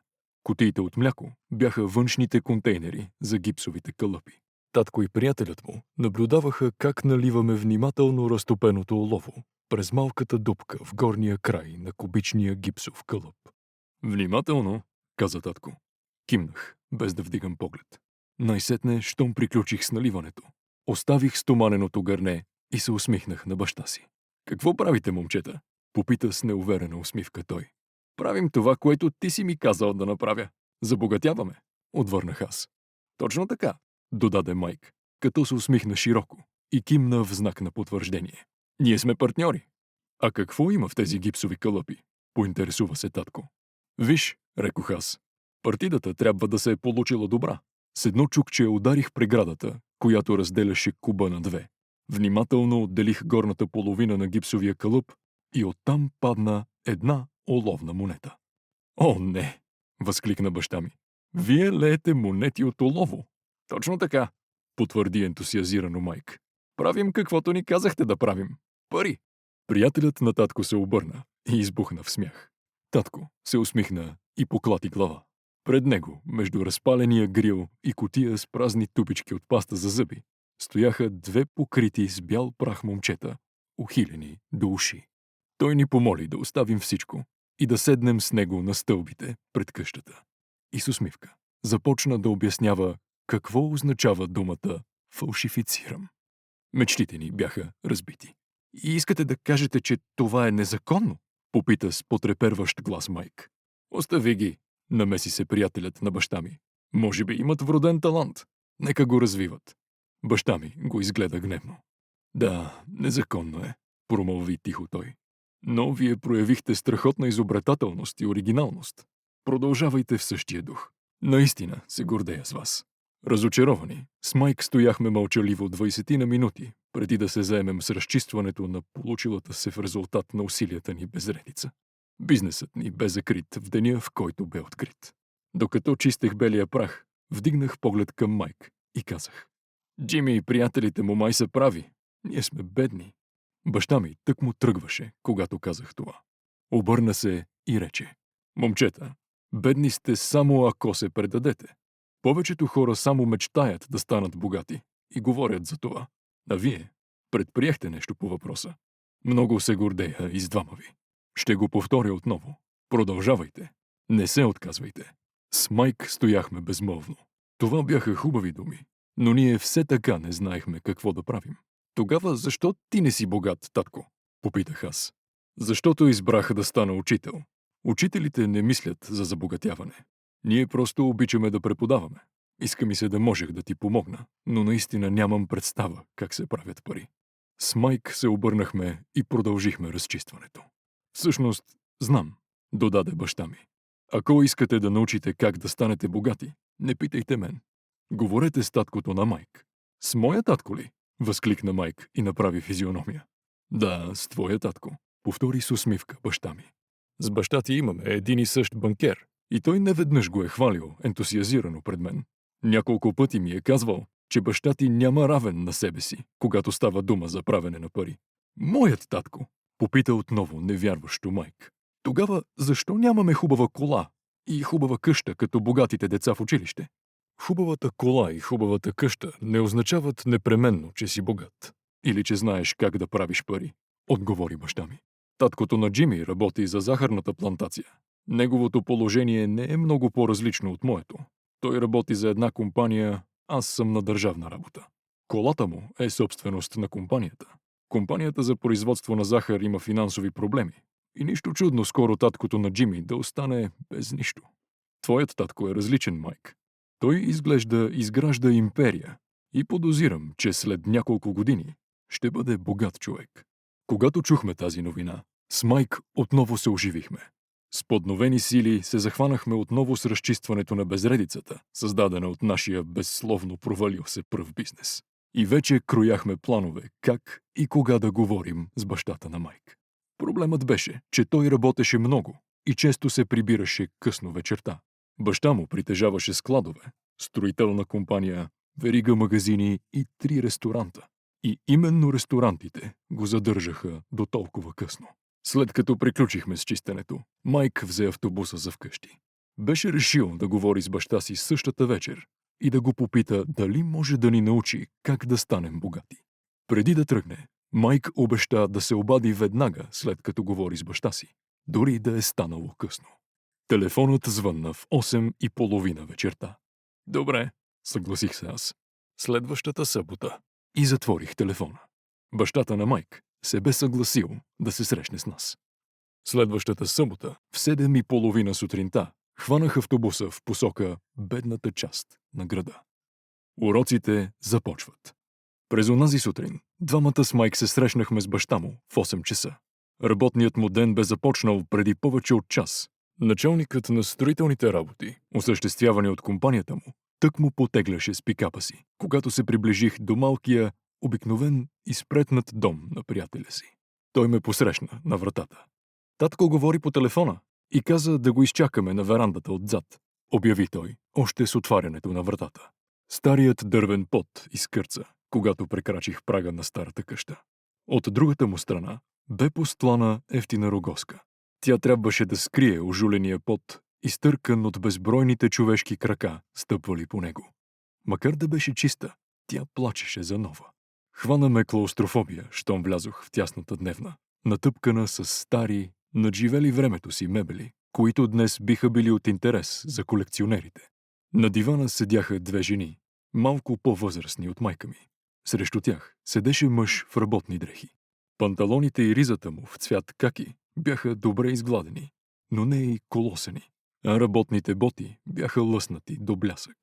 Кутиите от мляко бяха външните контейнери за гипсовите кълъпи. Татко и приятелят му наблюдаваха как наливаме внимателно разтопеното олово през малката дупка в горния край на кубичния гипсов кълъп. Внимателно, каза татко. Кимнах, без да вдигам поглед. Най-сетне, щом приключих с наливането, оставих стоманеното гърне и се усмихнах на баща си. Какво правите, момчета? Попита с неуверена усмивка той. Правим това, което ти си ми казал да направя. Забогатяваме, отвърнах аз. Точно така, додаде Майк, като се усмихна широко и кимна в знак на потвърждение. Ние сме партньори. А какво има в тези гипсови кълъпи? Поинтересува се татко. Виж, рекох аз, партидата трябва да се е получила добра. С едно чукче ударих преградата, която разделяше куба на две. Внимателно отделих горната половина на гипсовия кълъп и оттам падна една оловна монета. О, не! Възкликна баща ми. Вие леете монети от олово. Точно така, потвърди ентусиазирано Майк. Правим каквото ни казахте да правим. Пари! Приятелят на татко се обърна и избухна в смях. Татко се усмихна и поклати глава. Пред него, между разпаления грил и кутия с празни тупички от паста за зъби, стояха две покрити с бял прах момчета, ухилени до уши. Той ни помоли да оставим всичко и да седнем с него на стълбите пред къщата. И с усмивка започна да обяснява какво означава думата «фалшифицирам». Мечтите ни бяха разбити. И искате да кажете, че това е незаконно? Попита с потреперващ глас Майк. Остави ги, намеси се приятелят на баща ми. Може би имат вроден талант. Нека го развиват. Баща ми го изгледа гневно. Да, незаконно е, промълви тихо той. Но вие проявихте страхотна изобретателност и оригиналност. Продължавайте в същия дух. Наистина се гордея с вас. Разочаровани, с Майк стояхме мълчаливо 20 на минути, преди да се заемем с разчистването на получилата се в резултат на усилията ни безредица. Бизнесът ни бе закрит в деня, в който бе открит. Докато чистех белия прах, вдигнах поглед към Майк и казах: Джими и приятелите му май са прави. Ние сме бедни. Баща ми тък му тръгваше, когато казах това. Обърна се и рече: Момчета, бедни сте само ако се предадете. Повечето хора само мечтаят да станат богати и говорят за това. А вие предприехте нещо по въпроса. Много се гордея и с двама ви. Ще го повторя отново. Продължавайте. Не се отказвайте. С Майк стояхме безмълвно. Това бяха хубави думи, но ние все така не знаехме какво да правим. Тогава защо ти не си богат, татко? Попитах аз. Защото избрах да стана учител. Учителите не мислят за забогатяване. Ние просто обичаме да преподаваме. Иска ми се да можех да ти помогна, но наистина нямам представа как се правят пари. С Майк се обърнахме и продължихме разчистването. Всъщност, знам, додаде баща ми. Ако искате да научите как да станете богати, не питайте мен. Говорете с таткото на Майк. С моя татко ли? Възкликна Майк и направи физиономия. Да, с твоя татко, повтори с усмивка баща ми. С баща ти имаме един и същ банкер, и той неведнъж го е хвалил ентусиазирано пред мен. Няколко пъти ми е казвал, че баща ти няма равен на себе си, когато става дума за правене на пари. Моят татко, попита отново невярващо Майк. Тогава защо нямаме хубава кола и хубава къща, като богатите деца в училище? Хубавата кола и хубавата къща не означават непременно, че си богат или че знаеш как да правиш пари, отговори баща ми. Таткото на Джими работи за захарната плантация. Неговото положение не е много по-различно от моето. Той работи за една компания, аз съм на държавна работа. Колата му е собственост на компанията. Компанията за производство на захар има финансови проблеми. И нищо чудно скоро таткото на Джими да остане без нищо. Твоят татко е различен, Майк. Той изгражда империя и подозирам, че след няколко години ще бъде богат човек. Когато чухме тази новина, с Майк отново се оживихме. С подновени сили се захванахме отново с разчистването на безредицата, създадена от нашия безсловно провалил се пръв бизнес. И вече крояхме планове как и кога да говорим с бащата на Майк. Проблемът беше, че той работеше много и често се прибираше късно вечерта. Баща му притежаваше складове, строителна компания, верига магазини и 3 ресторанта. И именно ресторантите го задържаха до толкова късно. След като приключихме с чистенето, Майк взе автобуса за вкъщи. Беше решил да говори с баща си същата вечер и да го попита дали може да ни научи как да станем богати. Преди да тръгне, Майк обеща да се обади веднага след като говори с баща си, дори да е станало късно. Телефонът звънна в 8:30 вечерта. Добре, съгласих се аз. Следващата събота. И затворих телефона. Бащата на Майк се бе съгласил да се срещне с нас. Следващата събота, в 7:30 сутринта, хванах автобуса в посока бедната част на града. Уроците започват. През онази сутрин, двамата с Майк се срещнахме с баща му в 8 часа. Работният му ден бе започнал преди повече от час. Началникът на строителните работи, осъществявани от компанията му, тък му потегляше с пикапа си, когато се приближих до малкия, обикновен и спретнат дом на приятеля си. Той ме посрещна на вратата. Татко говори по телефона и каза да го изчакаме на верандата отзад, обяви той, още с отварянето на вратата. Старият дървен пот изкърца, когато прекрачих прага на старата къща. От другата му страна бе постлана ефтина рогозка. Тя трябваше да скрие ожуления пот, изтъркан от безбройните човешки крака, стъпвали по него. Макар да беше чиста, тя плачеше за нова. Хвана ме клаустрофобия, щом влязох в тясната дневна, натъпкана с стари, надживели времето си мебели, които днес биха били от интерес за колекционерите. На дивана седяха 2 жени, малко по-възрастни от майка ми. Срещу тях седеше мъж в работни дрехи. Панталоните и ризата му в цвят каки бяха добре изгладени, но не и колосени, а работните боти бяха лъснати до блясък.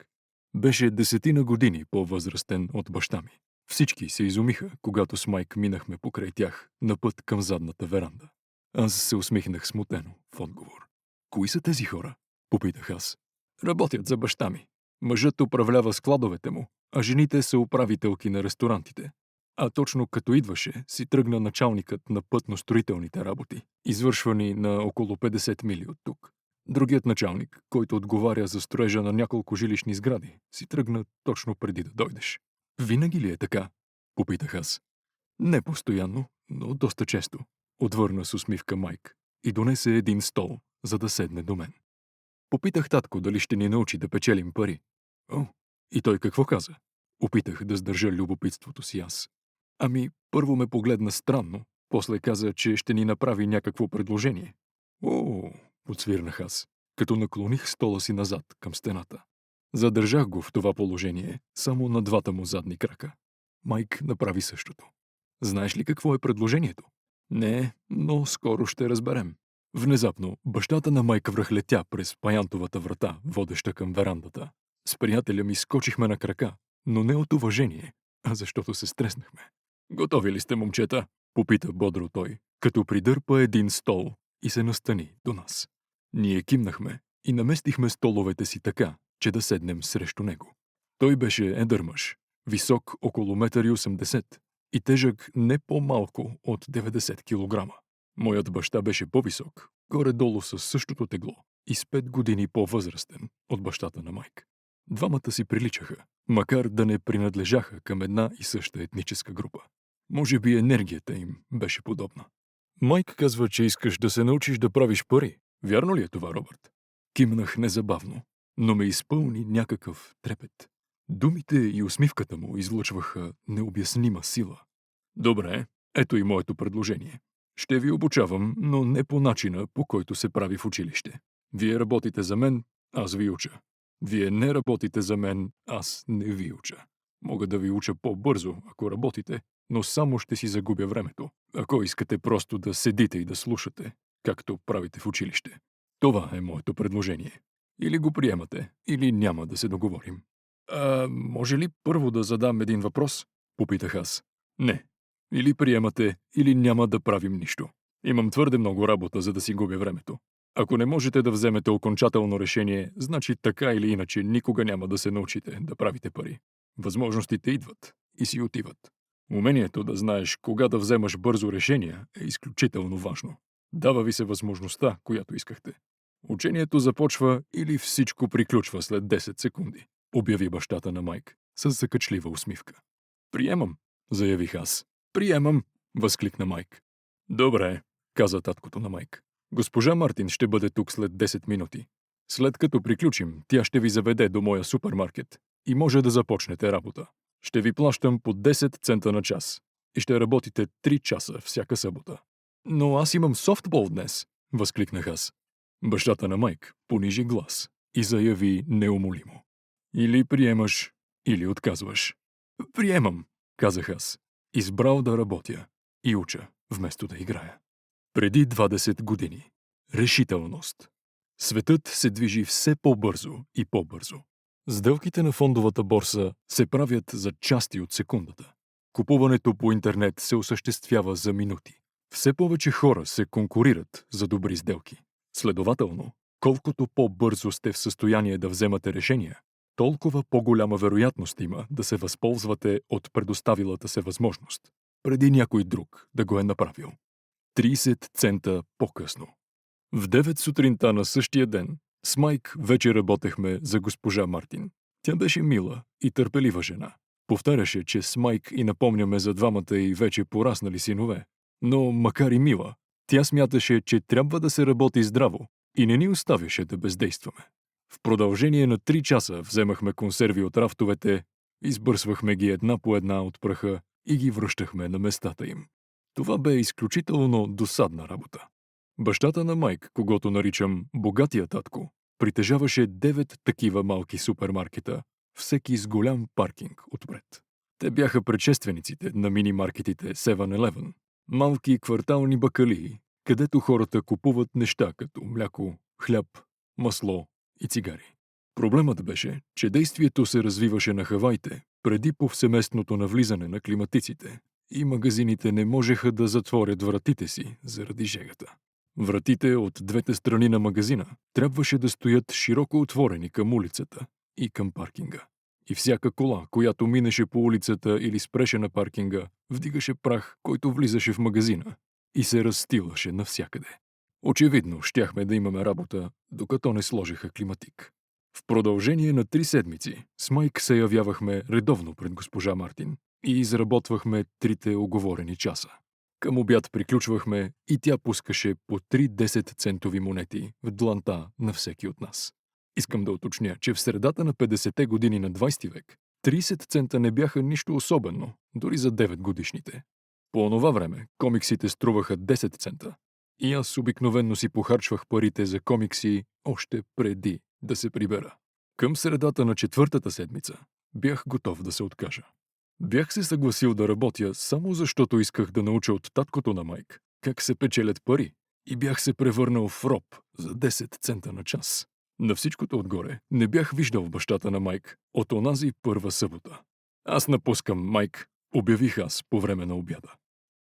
Беше 10 години по-възрастен от баща ми. Всички се изумиха, когато с Майк минахме покрай тях на път към задната веранда. Аз се усмихнах смутено в отговор. Кои са тези хора? Попитах аз. Работят за баща ми. Мъжът управлява складовете му, а жените са управителки на ресторантите. А точно като идваше, си тръгна началникът на пътно-строителните работи, извършвани на около 50 мили от тук. Другият началник, който отговаря за строежа на няколко жилищни сгради, си тръгна точно преди да дойдеш. Винаги ли е така? Попитах аз. Не постоянно, но доста често, отвърна с усмивка Майк и донесе един стол, за да седне до мен. Попитах татко дали ще ни научи да печелим пари. О, и той какво каза? Опитах да сдържа любопитството си аз. Ами, първо ме погледна странно, после каза, че ще ни направи някакво предложение. О, подсвирнах аз, като наклоних стола си назад към стената. Задържах го в това положение само на 2 му задни крака. Майк направи същото. Знаеш ли какво е предложението? Не, но скоро ще разберем. Внезапно, бащата на Майк връхлетя през паянтовата врата, водеща към верандата. С приятеля ми скочихме на крака, но не от уважение, а защото се стреснахме. Готови ли сте, момчета? Попита бодро той, като придърпа един стол и се настани до нас. Ние кимнахме и наместихме столовете си така, че да седнем срещу него. Той беше едър мъж, висок около 1,80 м и тежък не по-малко от 90 кг. Моят баща беше по-висок, горе-долу със същото тегло и с 5 години по-възрастен от бащата на Майк. Двамата си приличаха, макар да не принадлежаха към една и съща етническа група. Може би енергията им беше подобна. Майк казва, че искаш да се научиш да правиш пари. Вярно ли е това, Робърт? Кимнах незабавно, но ме изпълни някакъв трепет. Думите и усмивката му излъчваха необяснима сила. Добре, ето и моето предложение. Ще ви обучавам, но не по начина, по който се прави в училище. Вие работите за мен, аз ви уча. Вие не работите за мен, аз не ви уча. Мога да ви уча по-бързо, ако работите, но само ще си загубя времето, ако искате просто да седите и да слушате, както правите в училище. Това е моето предложение. Или го приемате, или няма да се договорим. Може ли първо да задам един въпрос? Попитах аз. Не. Или приемате, или няма да правим нищо. Имам твърде много работа, за да си губя времето. Ако не можете да вземете окончателно решение, значи така или иначе никога няма да се научите да правите пари. Възможностите идват и си отиват. Умението да знаеш кога да вземаш бързо решение е изключително важно. Дава ви се възможността, която искахте. Учението започва или всичко приключва след 10 секунди, обяви бащата на Майк с закачлива усмивка. Приемам, заявих аз. Приемам, възкликна Майк. Добре, каза таткото на Майк. Госпожа Мартин ще бъде тук след 10 минути. След като приключим, тя ще ви заведе до моя супермаркет и може да започнете работа. Ще ви плащам по 10 цента на час и ще работите 3 часа всяка събота. Но аз имам софтбол днес, възкликнах аз. Бащата на Майк понижи глас и заяви неумолимо. Или приемаш, или отказваш. Приемам, казах аз. Избрал да работя и уча, вместо да играя. Преди 20 години. Решителност. Светът се движи все по-бързо и по-бързо. Сделките на фондовата борса се правят за части от секундата. Купуването по интернет се осъществява за минути. Все повече хора се конкурират за добри сделки. Следователно, колкото по-бързо сте в състояние да вземате решения, толкова по-голяма вероятност има да се възползвате от предоставилата се възможност, преди някой друг да го е направил. 30 цента по-късно. В 9 сутринта на същия ден с Майк вече работехме за госпожа Мартин. Тя беше мила и търпелива жена. Повтаряше, че с Майк и напомняме за двамата и вече пораснали синове. Но, макар и мила, тя смяташе, че трябва да се работи здраво и не ни оставяше да бездействаме. В продължение на 3 часа вземахме консерви от рафтовете, избърсвахме ги една по една от праха и ги връщахме на местата им. Това бе изключително досадна работа. Бащата на Майк, когото наричам богатия татко, притежаваше 9 такива малки супермаркета, всеки с голям паркинг отпред. Те бяха предшествениците на мини-маркетите 7-Eleven, малки квартални бакалии, където хората купуват неща като мляко, хляб, масло и цигари. Проблемът беше, че действието се развиваше на Хавайте преди повсеместното навлизане на климатиците и магазините не можеха да затворят вратите си заради жегата. Вратите от двете страни на магазина трябваше да стоят широко отворени към улицата и към паркинга. И всяка кола, която минеше по улицата или спреше на паркинга, вдигаше прах, който влизаше в магазина и се разстилаше навсякъде. Очевидно, щяхме да имаме работа, докато не сложиха климатик. В продължение на 3 седмици с Майк се явявахме редовно пред госпожа Мартин и изработвахме 3 уговорени часа. Към обяд приключвахме и тя пускаше по 3 10-центови монети в дланта на всеки от нас. Искам да уточня, че в средата на 50-те години на 20 век 30 цента не бяха нищо особено, дори за 9-годишните. По онова време комиксите струваха 10 цента и аз обикновенно си похарчвах парите за комикси още преди да се прибера. Към средата на 4-та седмица бях готов да се откажа. Бях се съгласил да работя само защото исках да науча от таткото на Майк как се печелят пари и бях се превърнал в роб за 10 цента на час. На всичкото отгоре не бях виждал бащата на Майк от онази първа събота. Аз напускам, Майк, обявих аз по време на обяда.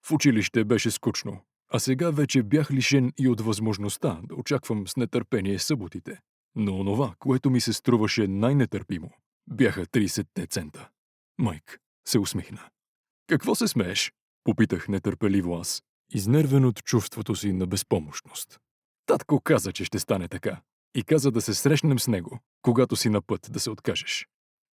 В училище беше скучно, а сега вече бях лишен и от възможността да очаквам с нетърпение съботите. Но онова, което ми се струваше най-нетърпимо, бяха 30 цента. Майк се усмихна. Какво се смееш? Попитах нетърпеливо аз, изнервен от чувството си на безпомощност. Татко каза, че ще стане така, и каза да се срещнем с него, когато си на път да се откажеш.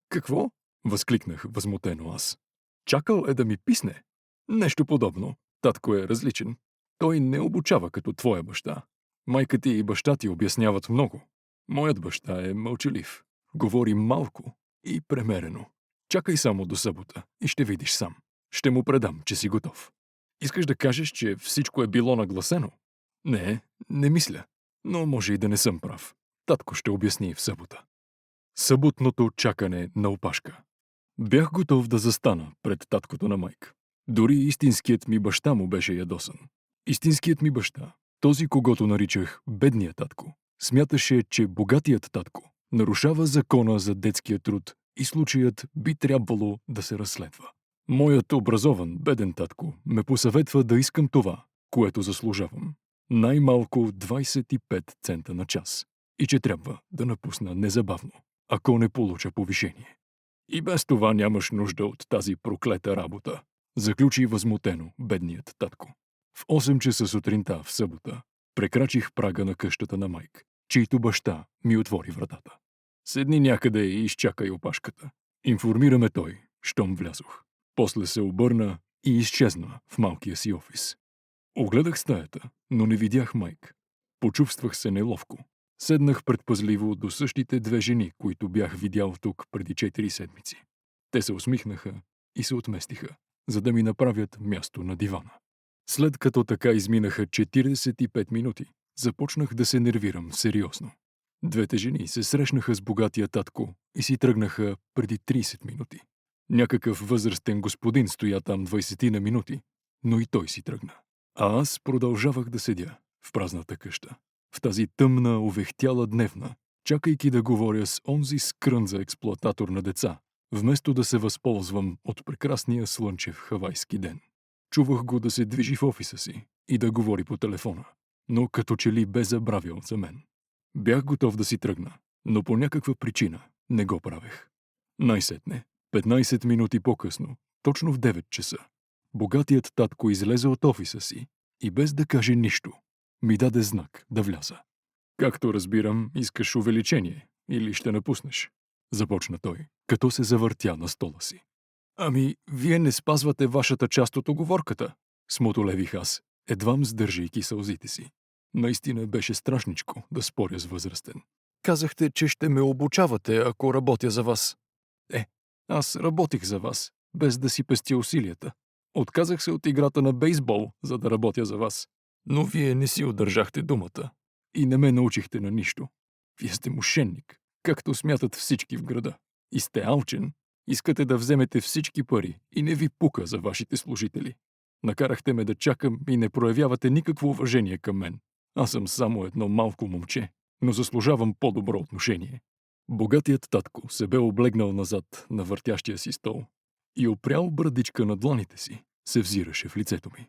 Какво? Възкликнах възмутено аз. Чакал е да ми писне. Нещо подобно. Татко е различен. Той не обучава като твоя баща. Майка ти и баща ти обясняват много. Моят баща е мълчалив. Говори малко и премерено. Чакай само до събота и ще видиш сам. Ще му предам, че си готов. Искаш да кажеш, че всичко е било нагласено? Не мисля. Но може и да не съм прав. Татко ще обясни в събота. Съботното чакане на опашка. Бях готов да застана пред таткото на Майк. Дори истинският ми баща му беше ядосан. Истинският ми баща, този, когото наричах бедният татко, смяташе, че богатият татко нарушава закона за детския труд и случаят би трябвало да се разследва. Моят образован, беден татко ме посъветва да искам това, което заслужавам. Най-малко 25 цента на час. И че трябва да напусна незабавно, ако не получа повишение. И без това нямаш нужда от тази проклета работа, заключи възмутено бедният татко. В 8 часа сутринта в събота прекрачих прага на къщата на Майк, чийто баща ми отвори вратата. Седни някъде и изчакай опашката. Информираме той, щом влязох. После се обърна и изчезна в малкия си офис. Огледах стаята, но не видях Майк. Почувствах се неловко. Седнах предпазливо до същите две жени, които бях видял тук преди 4 седмици. Те се усмихнаха и се отместиха, за да ми направят място на дивана. След като така изминаха 45 минути, започнах да се нервирам сериозно. Двете жени се срещнаха с богатия татко и си тръгнаха преди 30 минути. Някакъв възрастен господин стоя там 20 на минути, но и той си тръгна. А аз продължавах да седя в празната къща, в тази тъмна, увехтяла дневна, чакайки да говоря с онзи скрън за експлоататор на деца, вместо да се възползвам от прекрасния слънчев хавайски ден. Чувах го да се движи в офиса си и да говори по телефона, но като че ли бе забравил за мен. Бях готов да си тръгна, но по някаква причина не го правех. Най-сетне, 15 минути по-късно, точно в 9 часа, богатият татко излезе от офиса си и без да каже нищо, ми даде знак да вляза. Както разбирам, искаш увеличение или ще напуснеш, започна той, като се завъртя на стола си. Ами, вие не спазвате вашата част от уговорката, смотолевих аз, едвам сдържайки сълзите си. Наистина беше страшничко да споря с възрастен. Казахте, че ще ме обучавате, ако работя за вас. Аз работих за вас, без да си пестя усилията. Отказах се от играта на бейсбол, за да работя за вас. Но вие не си удържахте думата и не ме научихте на нищо. Вие сте мошенник, както смятат всички в града. И сте алчен. Искате да вземете всички пари и не ви пука за вашите служители. Накарахте ме да чакам и не проявявате никакво уважение към мен. Аз съм само едно малко момче, но заслужавам по-добро отношение. Богатият татко се бе облегнал назад на въртящия си стол и опрял брадичка на дланите си, се взираше в лицето ми.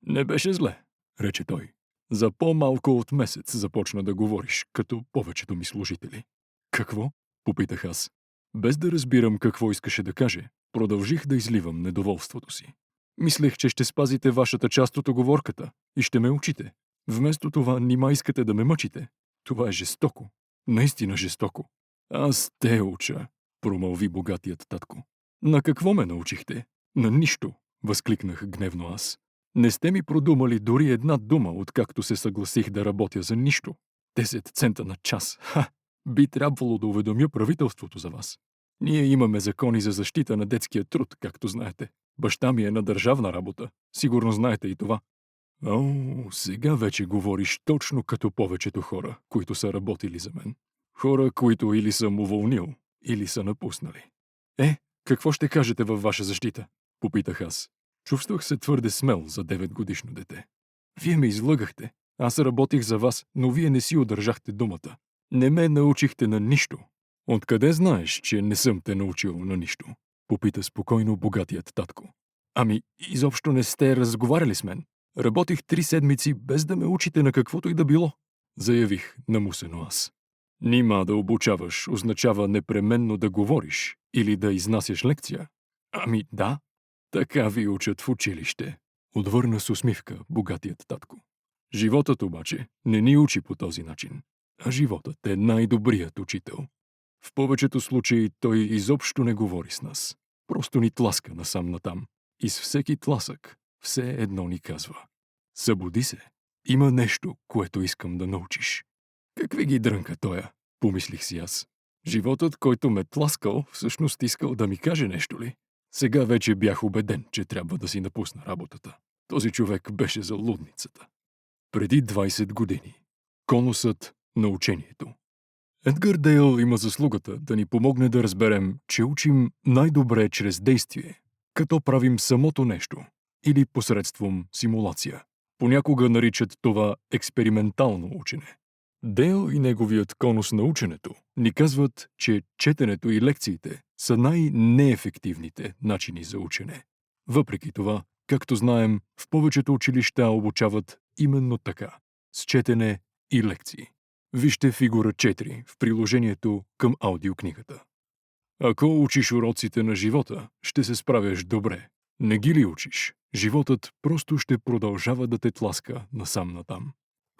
Не беше зле, рече той. За по-малко от месец започна да говориш, като повечето ми служители. Какво? Попитах аз. Без да разбирам какво искаше да каже, продължих да изливам недоволството си. Мислех, че ще спазите вашата част от уговорката и ще ме учите. Вместо това нима искате да ме мъчите. Това е жестоко. Наистина жестоко. Аз те уча, промълви богатият татко. На какво ме научихте? На нищо, възкликнах гневно аз. Не сте ми продумали дори една дума, откакто се съгласих да работя за нищо. 10 цента на час. Ха! Би трябвало да уведомя правителството за вас. Ние имаме закони за защита на детския труд, както знаете. Баща ми е на държавна работа. Сигурно знаете и това. О, сега вече говориш точно като повечето хора, които са работили за мен. Хора, които или съм уволнил, или са напуснали. Какво ще кажете във ваша защита? Попитах аз. Чувствах се твърде смел за 9-годишно дете. Вие ме излъгахте. Аз работих за вас, но вие не си удържахте думата. Не ме научихте на нищо. Откъде знаеш, че не съм те научил на нищо? Попита спокойно богатият татко. Ами, изобщо не сте разговаряли с мен. Работих 3 седмици без да ме учите на каквото и да било. Заявих намусено аз. Нима да обучаваш означава непременно да говориш или да изнасяш лекция. Ами да, така ви учат в училище. Отвърна с усмивка богатият татко. Животът обаче не ни учи по този начин, а животът е най-добрият учител. В повечето случаи той изобщо не говори с нас. Просто ни тласка насам-натам. И с всеки тласък все едно ни казва. Събуди се. Има нещо, което искам да научиш. Какви ги дрънка тоя, помислих си аз. Животът, който ме тласкал, всъщност искал да ми каже нещо ли? Сега вече бях убеден, че трябва да си напусна работата. Този човек беше за лудницата. Преди 20 години. Конусът на учението. Едгар Дейл има заслугата да ни помогне да разберем, че учим най-добре чрез действие, като правим самото нещо или посредством симулация. Понякога наричат това експериментално учене. Дейл и неговият конус на ученето ни казват, че четенето и лекциите са най-неефективните начини за учене. Въпреки това, както знаем, в повечето училища обучават именно така, с четене и лекции. Вижте фигура 4 в приложението към аудиокнигата. Ако учиш уроците на живота, ще се справяш добре. Не ги ли учиш, животът просто ще продължава да те тласка насам-натам.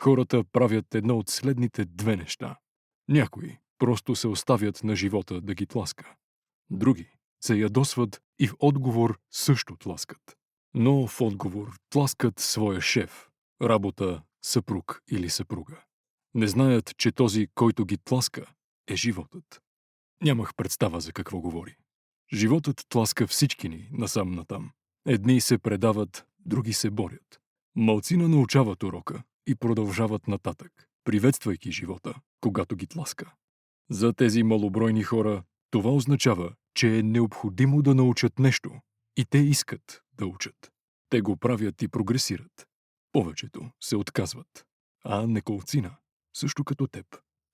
Хората правят едно от следните две неща. Някои просто се оставят на живота да ги тласка. Други се ядосват и в отговор също тласкат. Но в отговор тласкат своя шеф, работа, съпруг или съпруга. Не знаят, че този, който ги тласка, е животът. Нямах представа за какво говори. Животът тласка всички ни насам-натам. Едни се предават, други се борят. Малцина научават урока и продължават нататък, приветствайки живота, когато ги тласка. За тези малобройни хора това означава, че е необходимо да научат нещо и те искат да учат. Те го правят и прогресират. Повечето се отказват, а неколцина, също като теб,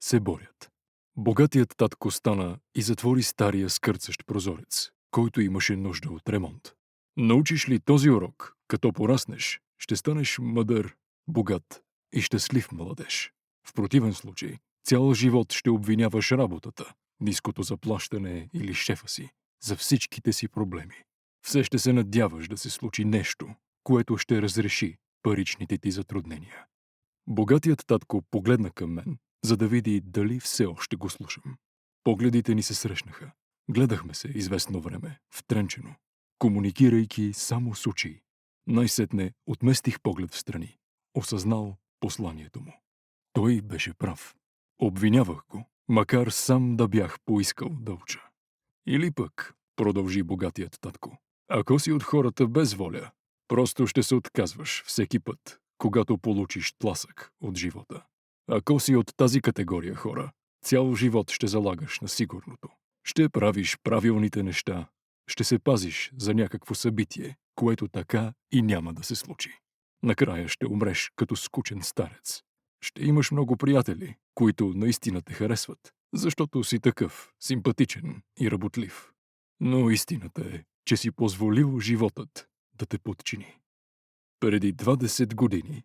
се борят. Богатият татко стана и затвори стария скърцащ прозорец, който имаше нужда от ремонт. Научиш ли този урок, като пораснеш, ще станеш мъдър, богат и щастлив младеж. В противен случай, цял живот ще обвиняваш работата, ниското заплащане или шефа си, за всичките си проблеми. Все ще се надяваш да се случи нещо, което ще разреши паричните ти затруднения. Богатият татко погледна към мен, за да види дали все още го слушам. Погледите ни се срещнаха. Гледахме се известно време, втренчено, комуникирайки само с очи. Най-сетне отместих поглед в страни, осъзнал посланието му. Той беше прав. Обвинявах го, макар сам да бях поискал да уча. Или пък, продължи богатият татко, ако си от хората без воля, просто ще се отказваш всеки път, когато получиш тласък от живота. Ако си от тази категория хора, цял живот ще залагаш на сигурното. Ще правиш правилните неща, ще се пазиш за някакво събитие, което така и няма да се случи. Накрая ще умреш като скучен старец. Ще имаш много приятели, които наистина те харесват, защото си такъв, симпатичен и работлив. Но истината е, че си позволил животът да те подчини. Преди 20 години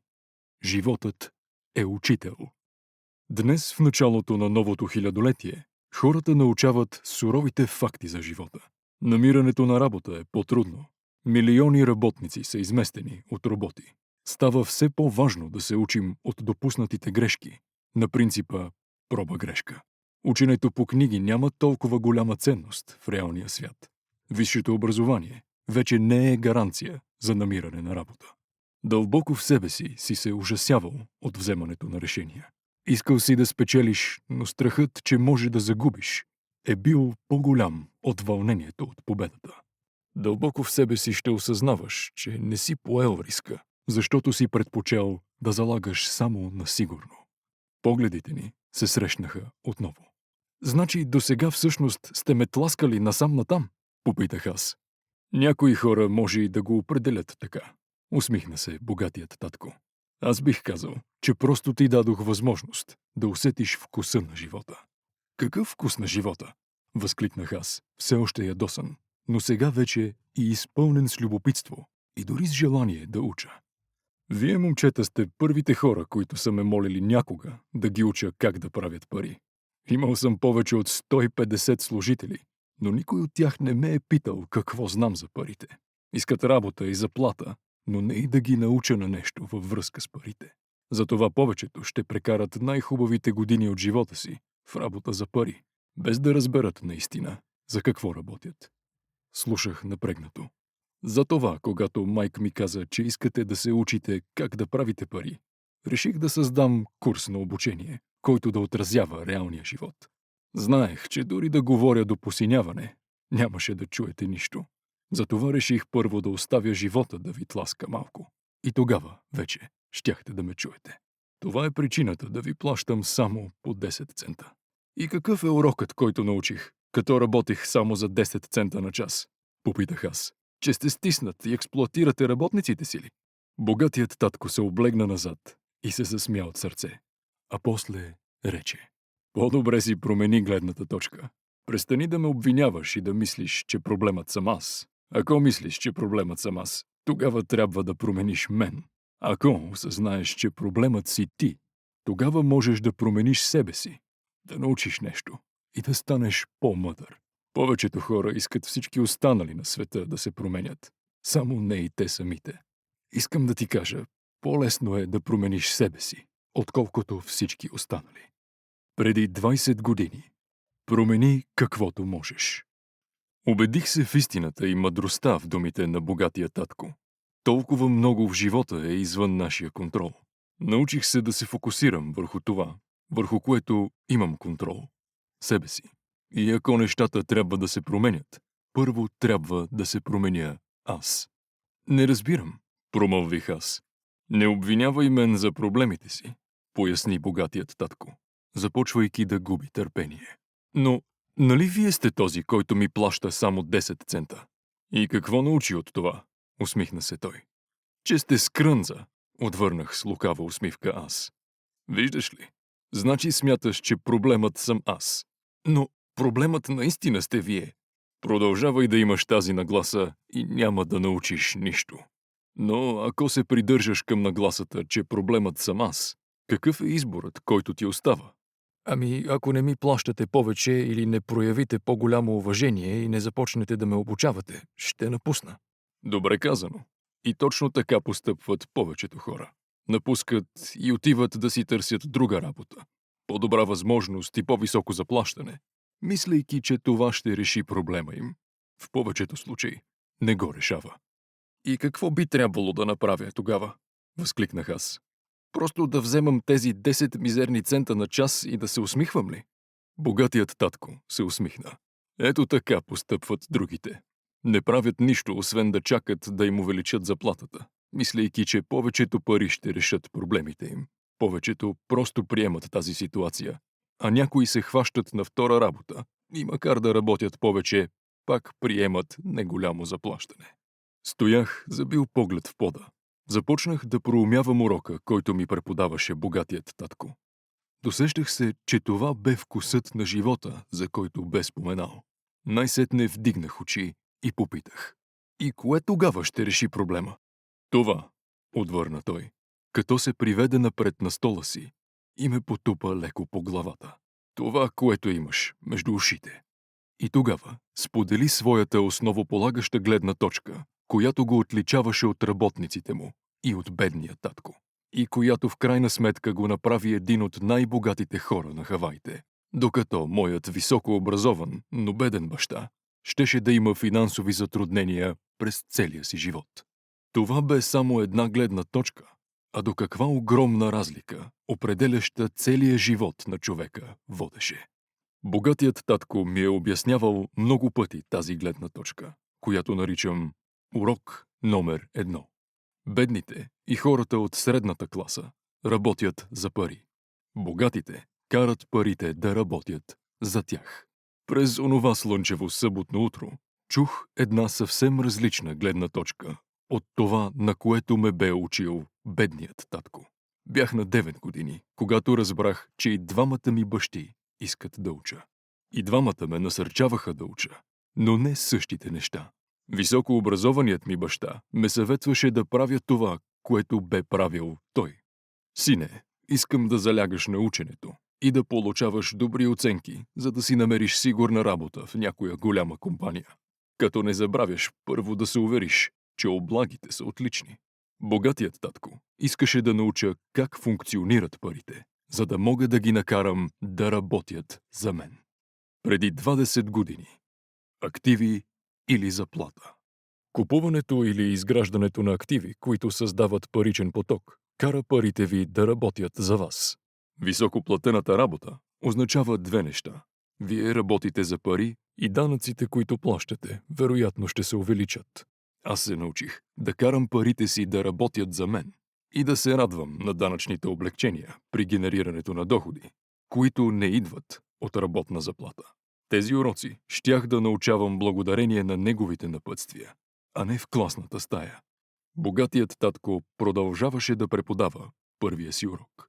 животът е учител. Днес, в началото на новото хилядолетие, хората научават суровите факти за живота. Намирането на работа е по-трудно. Милиони работници са изместени от роботи. Става все по-важно да се учим от допуснатите грешки, на принципа проба-грешка. Ученето по книги няма толкова голяма ценност в реалния свят. Висшето образование вече не е гаранция за намиране на работа. Дълбоко в себе си се ужасявал от вземането на решения. Искал си да спечелиш, но страхът, че може да загубиш, е бил по-голям от вълнението от победата. Дълбоко в себе си ще осъзнаваш, че не си поел риска, защото си предпочел да залагаш само на сигурно. Погледите ни се срещнаха отново. Значи досега всъщност сте ме тласкали насам-натам? Попитах аз. Някои хора може и да го определят така. Усмихна се богатият татко. Аз бих казал, че просто ти дадох възможност да усетиш вкуса на живота. Какъв вкус на живота? Възкликнах аз, все още ядосан, но сега вече и изпълнен с любопитство и дори с желание да уча. Вие, момчета, сте първите хора, които са ме молили някога да ги уча как да правят пари. Имал съм повече от 150 служители, но никой от тях не ме е питал какво знам за парите. Искат работа и заплата, но не и да ги науча на нещо във връзка с парите. Затова повечето ще прекарат най-хубавите години от живота си в работа за пари, без да разберат наистина за какво работят. Слушах напрегнато. Затова, когато майка ми каза, че искате да се учите как да правите пари, реших да създам курс на обучение, който да отразява реалния живот. Знаех, че дори да говоря до посиняване, нямаше да чуете нищо. Затова реших първо да оставя живота да ви тласка малко. И тогава вече щяхте да ме чуете. Това е причината да ви плащам само по 10 цента. И какъв е урокът, който научих, като работих само за 10 цента на час? Попитах аз. Че сте стиснат и експлоатирате работниците си ли? Богатият татко се облегна назад и се засмя от сърце. А после рече. По-добре си промени гледната точка. Престани да ме обвиняваш и да мислиш, че проблемът съм аз. Ако мислиш, че проблемът съм аз, тогава трябва да промениш мен. Ако осъзнаеш, че проблемът си ти, тогава можеш да промениш себе си, да научиш нещо и да станеш по-мъдър. Повечето хора искат всички останали на света да се променят, само не и те самите. Искам да ти кажа, по-лесно е да промениш себе си, отколкото всички останали. Преди 20 години промени каквото можеш. Убедих се в истината и мъдростта в думите на богатия татко. Толкова много в живота е извън нашия контрол. Научих се да се фокусирам върху това, върху което имам контрол. Себе си. И ако нещата трябва да се променят, първо трябва да се променя аз. Не разбирам, промълвих аз. Не обвинявай мен за проблемите си, поясни богатият татко, започвайки да губи търпение. Но нали вие сте този, който ми плаща само 10 цента? И какво научи от това? Усмихна се той. Че сте скрънза, отвърнах с лукава усмивка аз. Виждаш ли? Значи смяташ, че проблемът съм аз. Но проблемът наистина сте вие. Продължавай да имаш тази нагласа и няма да научиш нищо. Но ако се придържаш към нагласата, че проблемът съм аз, какъв е изборът, който ти остава? Ами, ако не ми плащате повече или не проявите по-голямо уважение и не започнете да ме обучавате, ще напусна. Добре казано. И точно така постъпват повечето хора. Напускат и отиват да си търсят друга работа. По-добра възможност и по-високо заплащане, мислейки, че това ще реши проблема им. В повечето случаи не го решава. И какво би трябвало да направя тогава? Възкликнах аз. Просто да вземам тези 10 мизерни цента на час и да се усмихвам ли? Богатият татко се усмихна. Ето така постъпват другите. Не правят нищо, освен да чакат да им увеличат заплатата, мислейки, че повечето пари ще решат проблемите им. Повечето просто приемат тази ситуация, а някои се хващат на втора работа и макар да работят повече, пак приемат неголямо заплащане. Стоях, забил поглед в пода. Започнах да проумявам урока, който ми преподаваше богатият татко. Досещах се, че това бе вкусът на живота, за който бе споменал. Най-сетне вдигнах очи и попитах. И кое тогава ще реши проблема? Това, отвърна той, като се приведе напред на стола си и ме потупа леко по главата. Това, което имаш между ушите. И тогава сподели своята основополагаща гледна точка, която го отличаваше от работниците му и от бедния татко, и която в крайна сметка го направи един от най-богатите хора на Хаваите, докато моят високообразован, но беден баща щеше да има финансови затруднения през целия си живот. Това бе само една гледна точка, а до каква огромна разлика, определяща целия живот на човека, водеше. Богатият татко ми е обяснявал много пъти тази гледна точка, която наричам урок номер 1. Бедните и хората от средната класа работят за пари. Богатите карат парите да работят за тях. През онова слънчево съботно утро чух една съвсем различна гледна точка от това, на което ме бе учил бедният татко. Бях на 9 години, когато разбрах, че и двамата ми бащи искат да уча. И двамата ме насърчаваха да уча, но не същите неща. Високообразованият ми баща ме съветваше да правя това, което бе правил той. Сине, искам да залягаш на ученето и да получаваш добри оценки, за да си намериш сигурна работа в някоя голяма компания. Като не забравяш първо да се увериш, че облагите са отлични. Богатият татко искаше да науча как функционират парите, за да мога да ги накарам да работят за мен. Преди 20 години. Активи или заплата. Купуването или изграждането на активи, които създават паричен поток, кара парите ви да работят за вас. Високоплатената работа означава две неща. Вие работите за пари и данъците, които плащате, вероятно ще се увеличат. Аз се научих да карам парите си да работят за мен и да се радвам на данъчните облегчения при генерирането на доходи, които не идват от работна заплата. Тези уроци щях да научавам благодарение на неговите напътствия, а не в класната стая. Богатият татко продължаваше да преподава първия си урок.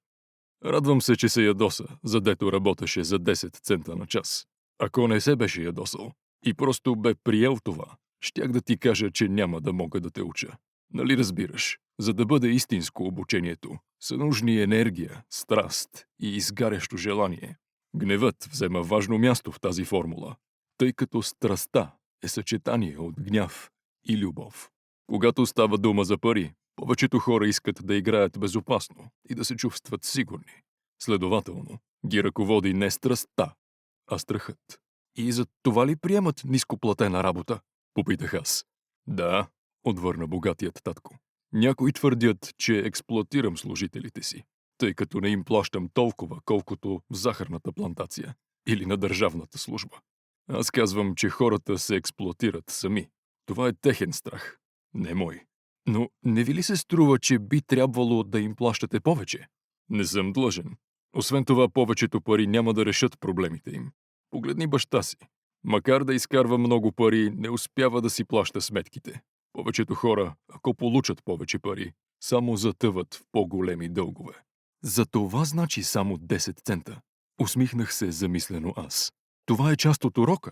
Радвам се, че се ядоса, задето работеше за 10 цента на час. Ако не се беше ядосал и просто бе приел това, щях да ти кажа, че няма да мога да те уча. Нали разбираш, за да бъде истинско обучението, са нужни енергия, страст и изгарящо желание. Гневът взема важно място в тази формула, тъй като страстта е съчетание от гняв и любов. Когато става дума за пари, повечето хора искат да играят безопасно и да се чувстват сигурни. Следователно, ги ръководи не страстта, а страхът. И за това ли приемат нископлатена работа? Попитах аз. Да, отвърна богатият татко. Някои твърдят, че експлоатирам служителите си, тъй като не им плащам толкова, колкото в захарната плантация или на държавната служба. Аз казвам, че хората се експлоатират сами. Това е техен страх, не мой. Но не ви ли се струва, че би трябвало да им плащате повече? Не съм длъжен. Освен това, повечето пари няма да решат проблемите им. Погледни баща си. Макар да изкарва много пари, не успява да си плаща сметките. Повечето хора, ако получат повече пари, само затъват в по-големи дългове. За това значи само 10 цента. Усмихнах се замислено аз. Това е част от урока.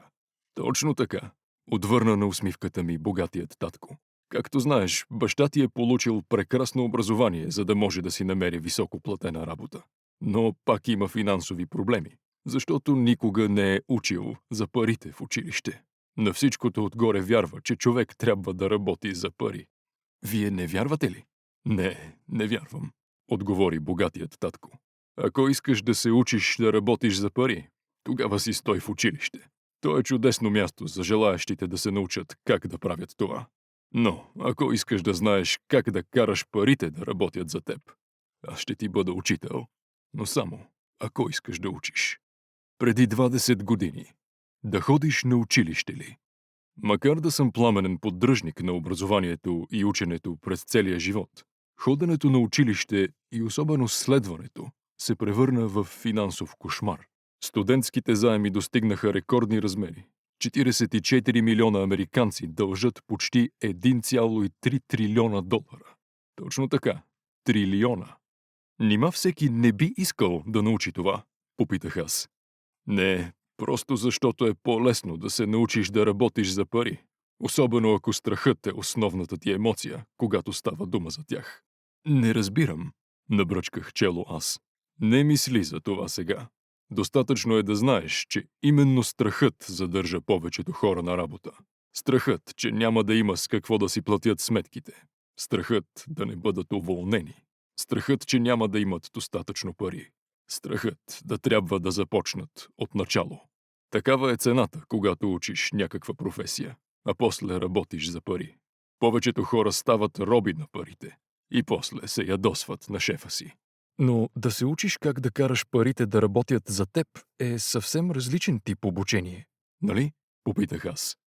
Точно така. Отвърна на усмивката ми богатият татко. Както знаеш, баща ти е получил прекрасно образование, за да може да си намери високоплатена работа. Но пак има финансови проблеми, защото никога не е учил за парите в училище. На всичкото отгоре вярва, че човек трябва да работи за пари. Вие не вярвате ли? Не вярвам, отговори богатият татко. Ако искаш да се учиш да работиш за пари, тогава си стой в училище. То е чудесно място за желаящите да се научат как да правят това. Но, ако искаш да знаеш как да караш парите да работят за теб, аз ще ти бъда учител, но само ако искаш да учиш. Преди 20 години. Да ходиш на училище ли? Макар да съм пламенен поддръжник на образованието и ученето през целия живот, ходенето на училище и особено следването се превърна в финансов кошмар. Студентските заеми достигнаха рекордни размери. 44 милиона американци дължат почти 1,3 трилиона долара. Точно така. Трилиона. Нима всеки не би искал да научи това? Попитах аз. Не, просто защото е по-лесно да се научиш да работиш за пари. Особено ако страхът е основната ти емоция, когато става дума за тях. Не разбирам, набръчках чело аз. Не мисли за това сега. Достатъчно е да знаеш, че именно страхът задържа повечето хора на работа. Страхът, че няма да има с какво да си платят сметките. Страхът да не бъдат уволнени. Страхът, че няма да имат достатъчно пари. Страхът да трябва да започнат от начало. Такава е цената, когато учиш някаква професия, а после работиш за пари. Повечето хора стават роби на парите и после се ядосват на шефа си. Но да се учиш как да караш парите да работят за теб е съвсем различен тип обучение. Нали? Попитах аз.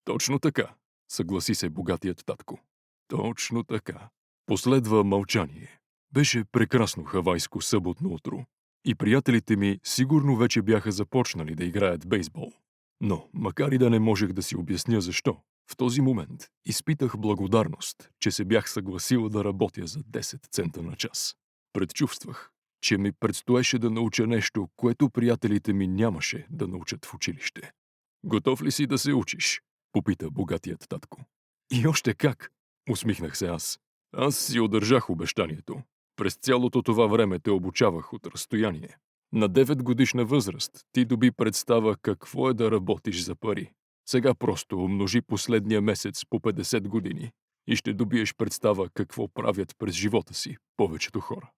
Точно така, съгласи се богатият татко. Точно така. Последва мълчание. Беше прекрасно хавайско съботно утро и приятелите ми сигурно вече бяха започнали да играят бейсбол. Но, макар и да не можех да си обясня защо, в този момент изпитах благодарност, че се бях съгласил да работя за 10 цента на час. Предчувствах, че ми предстоеше да науча нещо, което приятелите ми нямаше да научат в училище. Готов ли си да се учиш? Попита богатият татко. И още как, усмихнах се аз. Аз си удържах обещанието. През цялото това време те обучавах от разстояние. На 9-годишна възраст ти доби представа какво е да работиш за пари. Сега просто умножи последния месец по 50 години и ще добиеш представа какво правят през живота си повечето хора.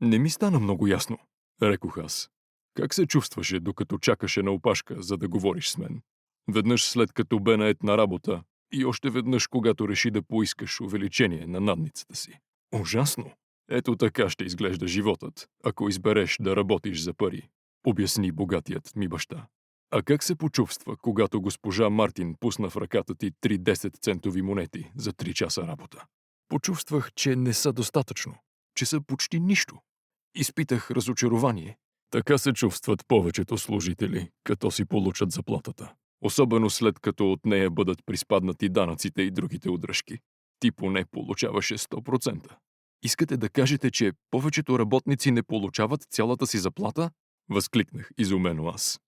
Не ми стана много ясно, рекох аз. Как се чувстваше, докато чакаше на опашка, за да говориш с мен? Веднъж след като бе нает на работа и още веднъж, когато реши да поискаш увеличение на надницата си. Ужасно! Ето така ще изглежда животът, ако избереш да работиш за пари, обясни богатият ми баща. А как се почувства, когато госпожа Мартин пусна в ръката ти 3 10-центови монети за 3 часа работа? Почувствах, че не са достатъчно, че са почти нищо. Изпитах разочарование. Така се чувстват повечето служители, като си получат заплатата. Особено след като от нея бъдат приспаднати данъците и другите удръжки. Ти поне получаваше 100%. Искате да кажете, че повечето работници не получават цялата си заплата? Възкликнах изумено аз.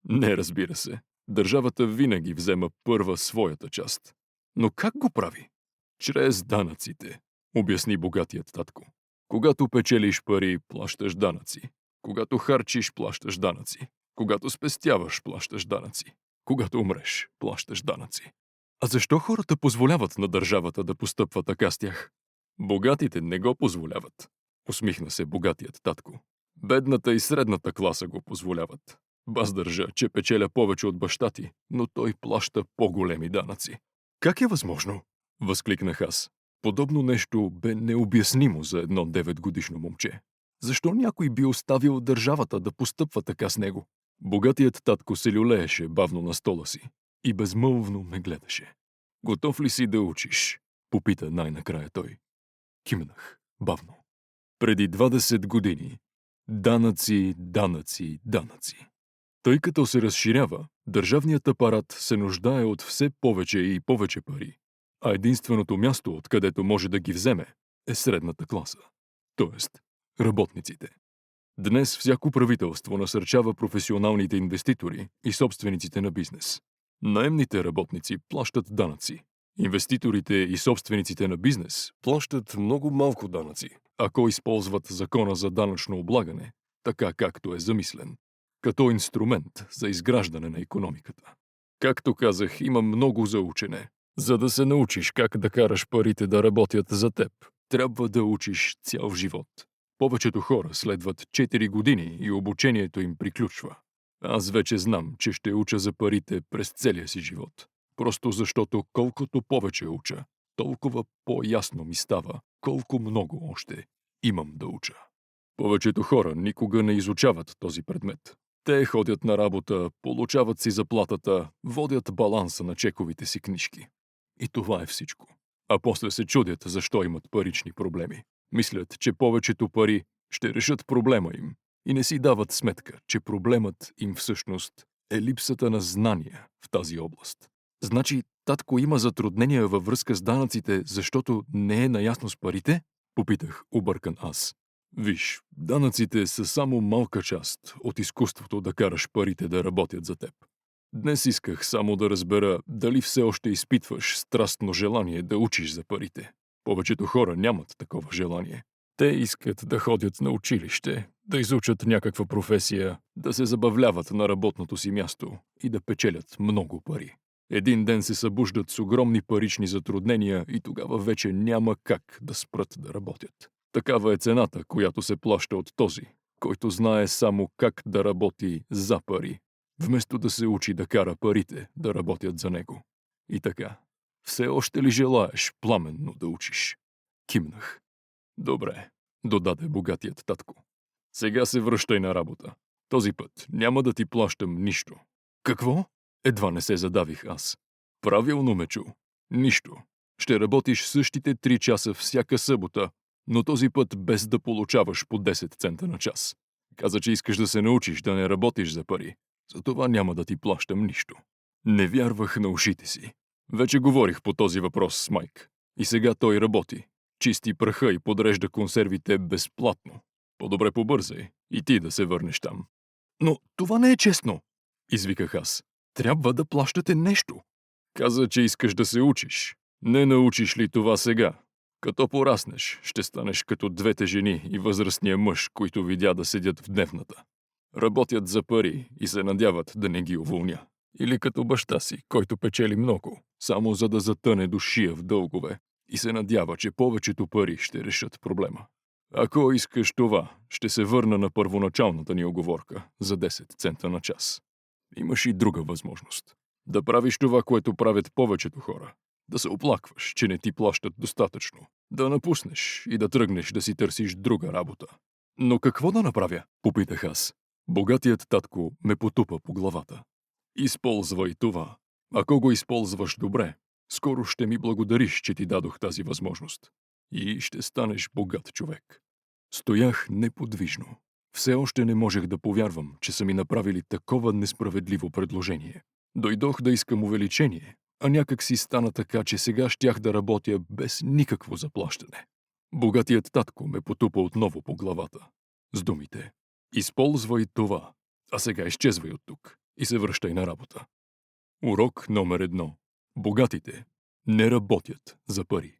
Не, разбира се. Държавата винаги взема първа своята част. Но как го прави? Чрез данъците, обясни богатият татко. Когато печелиш пари, плащаш данъци. Когато харчиш, плащаш данъци. Когато спестяваш, плащаш данъци. Когато умреш, плащаш данъци. А защо хората позволяват на държавата да постъпва така с тях? Богатите не го позволяват, усмихна се богатият татко. Бедната и средната класа го позволяват. Баз държа, че печеля повече от баща ти, но той плаща по-големи данъци. Как е възможно? Възкликнах аз. Подобно нещо бе необяснимо за едно 9-годишно момче. Защо някой би оставил държавата да постъпва така с него? Богатият татко се люлееше бавно на стола си и безмълвно ме гледаше. Готов ли си да учиш? Попита най-накрая той. Кимнах, бавно. Преди 20 години. Данъци, данъци, данъци. Тъй като се разширява, държавният апарат се нуждае от все повече и повече пари, а единственото място, откъдето може да ги вземе, е средната класа, т.е. работниците. Днес всяко правителство насърчава професионалните инвеститори и собствениците на бизнес. Наемните работници плащат данъци. Инвеститорите и собствениците на бизнес плащат много малко данъци, ако използват закона за данъчно облагане, така както е замислен, като инструмент за изграждане на икономиката. Както казах, има много за учене. За да се научиш как да караш парите да работят за теб, трябва да учиш цял живот. Повечето хора следват 4 години и обучението им приключва. Аз вече знам, че ще уча за парите през целия си живот. Просто защото колкото повече уча, толкова по-ясно ми става колко много още имам да уча. Повечето хора никога не изучават този предмет. Те ходят на работа, получават си заплатата, водят баланса на чековите си книжки. И това е всичко. А после се чудят защо имат парични проблеми. Мислят, че повечето пари ще решат проблема им и не си дават сметка, че проблемът им всъщност е липсата на знания в тази област. Значи, татко има затруднения във връзка с данъците, защото не е наясно с парите? Попитах объркан аз. Виж, данъците са само малка част от изкуството да караш парите да работят за теб. Днес исках само да разбера дали все още изпитваш страстно желание да учиш за парите. Повечето хора нямат такова желание. Те искат да ходят на училище, да изучат някаква професия, да се забавляват на работното си място и да печелят много пари. Един ден се събуждат с огромни парични затруднения и тогава вече няма как да спрат да работят. Такава е цената, която се плаща от този, който знае само как да работи за пари, вместо да се учи да кара парите да работят за него. И така, все още ли желаеш пламенно да учиш? Кимнах. Добре, додаде богатият татко. Сега се връщай на работа. Този път няма да ти плащам нищо. Какво? Едва не се задавих аз. Правилно ме чу. Нищо. Ще работиш същите 3 часа всяка събота, но този път без да получаваш по 10 цента на час. Каза, че искаш да се научиш да не работиш за пари. Затова няма да ти плащам нищо. Не вярвах на ушите си. Вече говорих по този въпрос с Майк. И сега той работи. Чисти праха и подрежда консервите безплатно. По-добре побързай и ти да се върнеш там. Но това не е честно, извиках аз. Трябва да плащате нещо. Каза, че искаш да се учиш. Не научиш ли това сега? Като пораснеш, ще станеш като двете жени и възрастния мъж, които видя да седят в дневната. Работят за пари и се надяват да не ги уволня. Или като баща си, който печели много, само за да затъне до шия в дългове и се надява, че повечето пари ще решат проблема. Ако искаш това, ще се върна на първоначалната ни оговорка за 10 цента на час. Имаш и друга възможност. Да правиш това, което правят повечето хора. Да се оплакваш, че не ти плащат достатъчно. Да напуснеш и да тръгнеш да си търсиш друга работа. Но какво да направя? Попитах аз. Богатият татко ме потупа по главата. Използвай това. Ако го използваш добре, скоро ще ми благодариш, че ти дадох тази възможност. И ще станеш богат човек. Стоях неподвижно. Все още не можех да повярвам, че са ми направили такова несправедливо предложение. Дойдох да искам увеличение, а някак си стана така, че сега щях да работя без никакво заплащане. Богатият татко ме потупа отново по главата. С думите: използвай това, а сега изчезвай от тук и се връщай на работа. Урок номер 1. Богатите не работят за пари.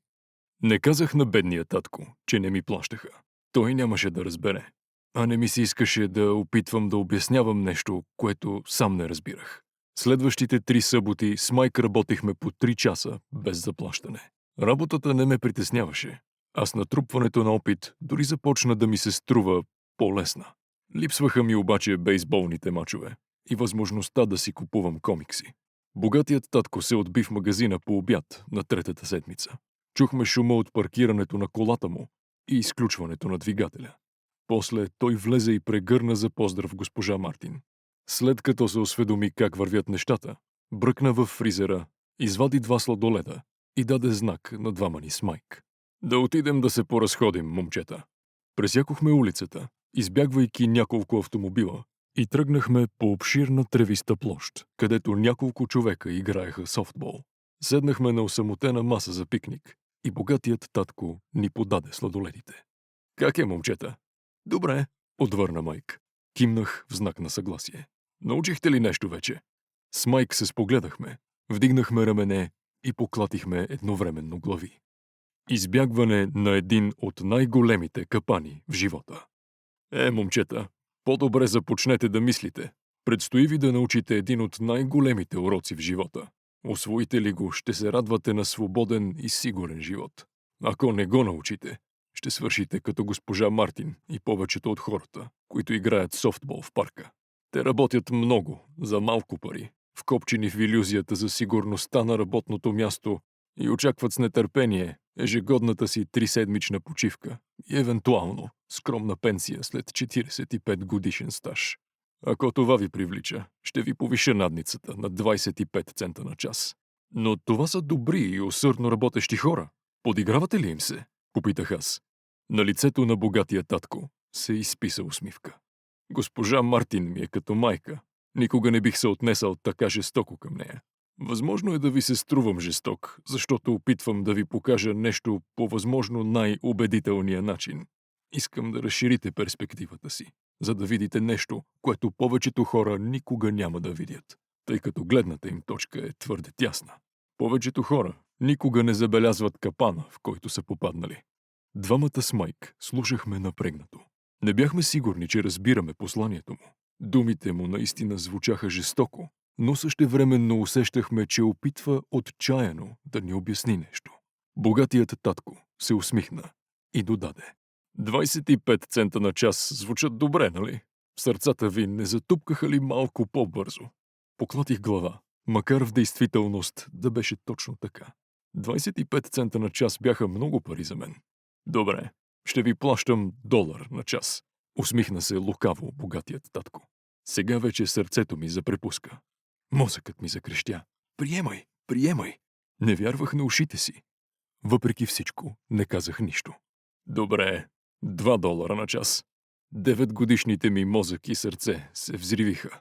Не казах на бедния татко, че не ми плащаха. Той нямаше да разбере. А не ми се искаше да опитвам да обяснявам нещо, което сам не разбирах. Следващите 3 съботи с Майк работихме по 3 часа без заплащане. Работата не ме притесняваше, а с натрупването на опит дори започна да ми се струва по-лесна. Липсваха ми обаче бейсболните мачове и възможността да си купувам комикси. Богатият татко се отби в магазина по обяд на 3-та седмица. Чухме шума от паркирането на колата му и изключването на двигателя. После той влезе и прегърна за поздрав госпожа Мартин. След като се осведоми как вървят нещата, бръкна във фризера, извади 2 сладоледа и даде знак на двама ни с Майк. Да отидем да се поразходим, момчета. Пресякохме улицата, избягвайки няколко автомобила, и тръгнахме по обширна тревиста площ, където няколко човека играеха софтбол. Седнахме на осамотена маса за пикник и богатият татко ни подаде сладоледите. Как е, момчета? Добре, отвърна Майк. Кимнах в знак на съгласие. Научихте ли нещо вече? С Майк се спогледахме, вдигнахме рамене и поклатихме едновременно глави. Избягване на един от най-големите капани в живота. Момчета, по-добре започнете да мислите. Предстои ви да научите един от най-големите уроци в живота. Усвоите ли го, ще се радвате на свободен и сигурен живот. Ако не го научите, ще свършите като госпожа Мартин и повечето от хората, които играят софтбол в парка. Те работят много, за малко пари, вкопчени в илюзията за сигурността на работното място и очакват с нетърпение ежегодната си 3-седмична почивка и евентуално скромна пенсия след 45 годишен стаж. Ако това ви привлича, ще ви повиша надницата на 25 цента на час. Но това са добри и усърдно работещи хора. Подигравате ли им се? Попитах аз. На лицето на богатия татко се изписа усмивка. Госпожа Мартин ми е като майка. Никога не бих се отнесъл така жестоко към нея. Възможно е да ви се струвам жесток, защото опитвам да ви покажа нещо по възможно най-убедителния начин. Искам да разширите перспективата си, за да видите нещо, което повечето хора никога няма да видят, тъй като гледната им точка е твърде тясна. Повечето хора никога не забелязват капана, в който са попаднали. Двамата с Майк слушахме напрегнато. Не бяхме сигурни, че разбираме посланието му. Думите му наистина звучаха жестоко, но същевременно усещахме, че опитва отчаяно да ни обясни нещо. Богатият татко се усмихна и додаде. 25 цента на час звучат добре, нали? Сърцата ви не затупкаха ли малко по-бързо? Поклатих глава, макар в действителност да беше точно така. 25 цента на час бяха много пари за мен. Добре, ще ви плащам $1 на час. Усмихна се лукаво богатият татко. Сега вече сърцето ми запрепуска. Мозъкът ми закрещя. Приемай, приемай! Не вярвах на ушите си. Въпреки всичко, не казах нищо. Добре, $2 на час. 9-годишните ми мозък и сърце се взривиха.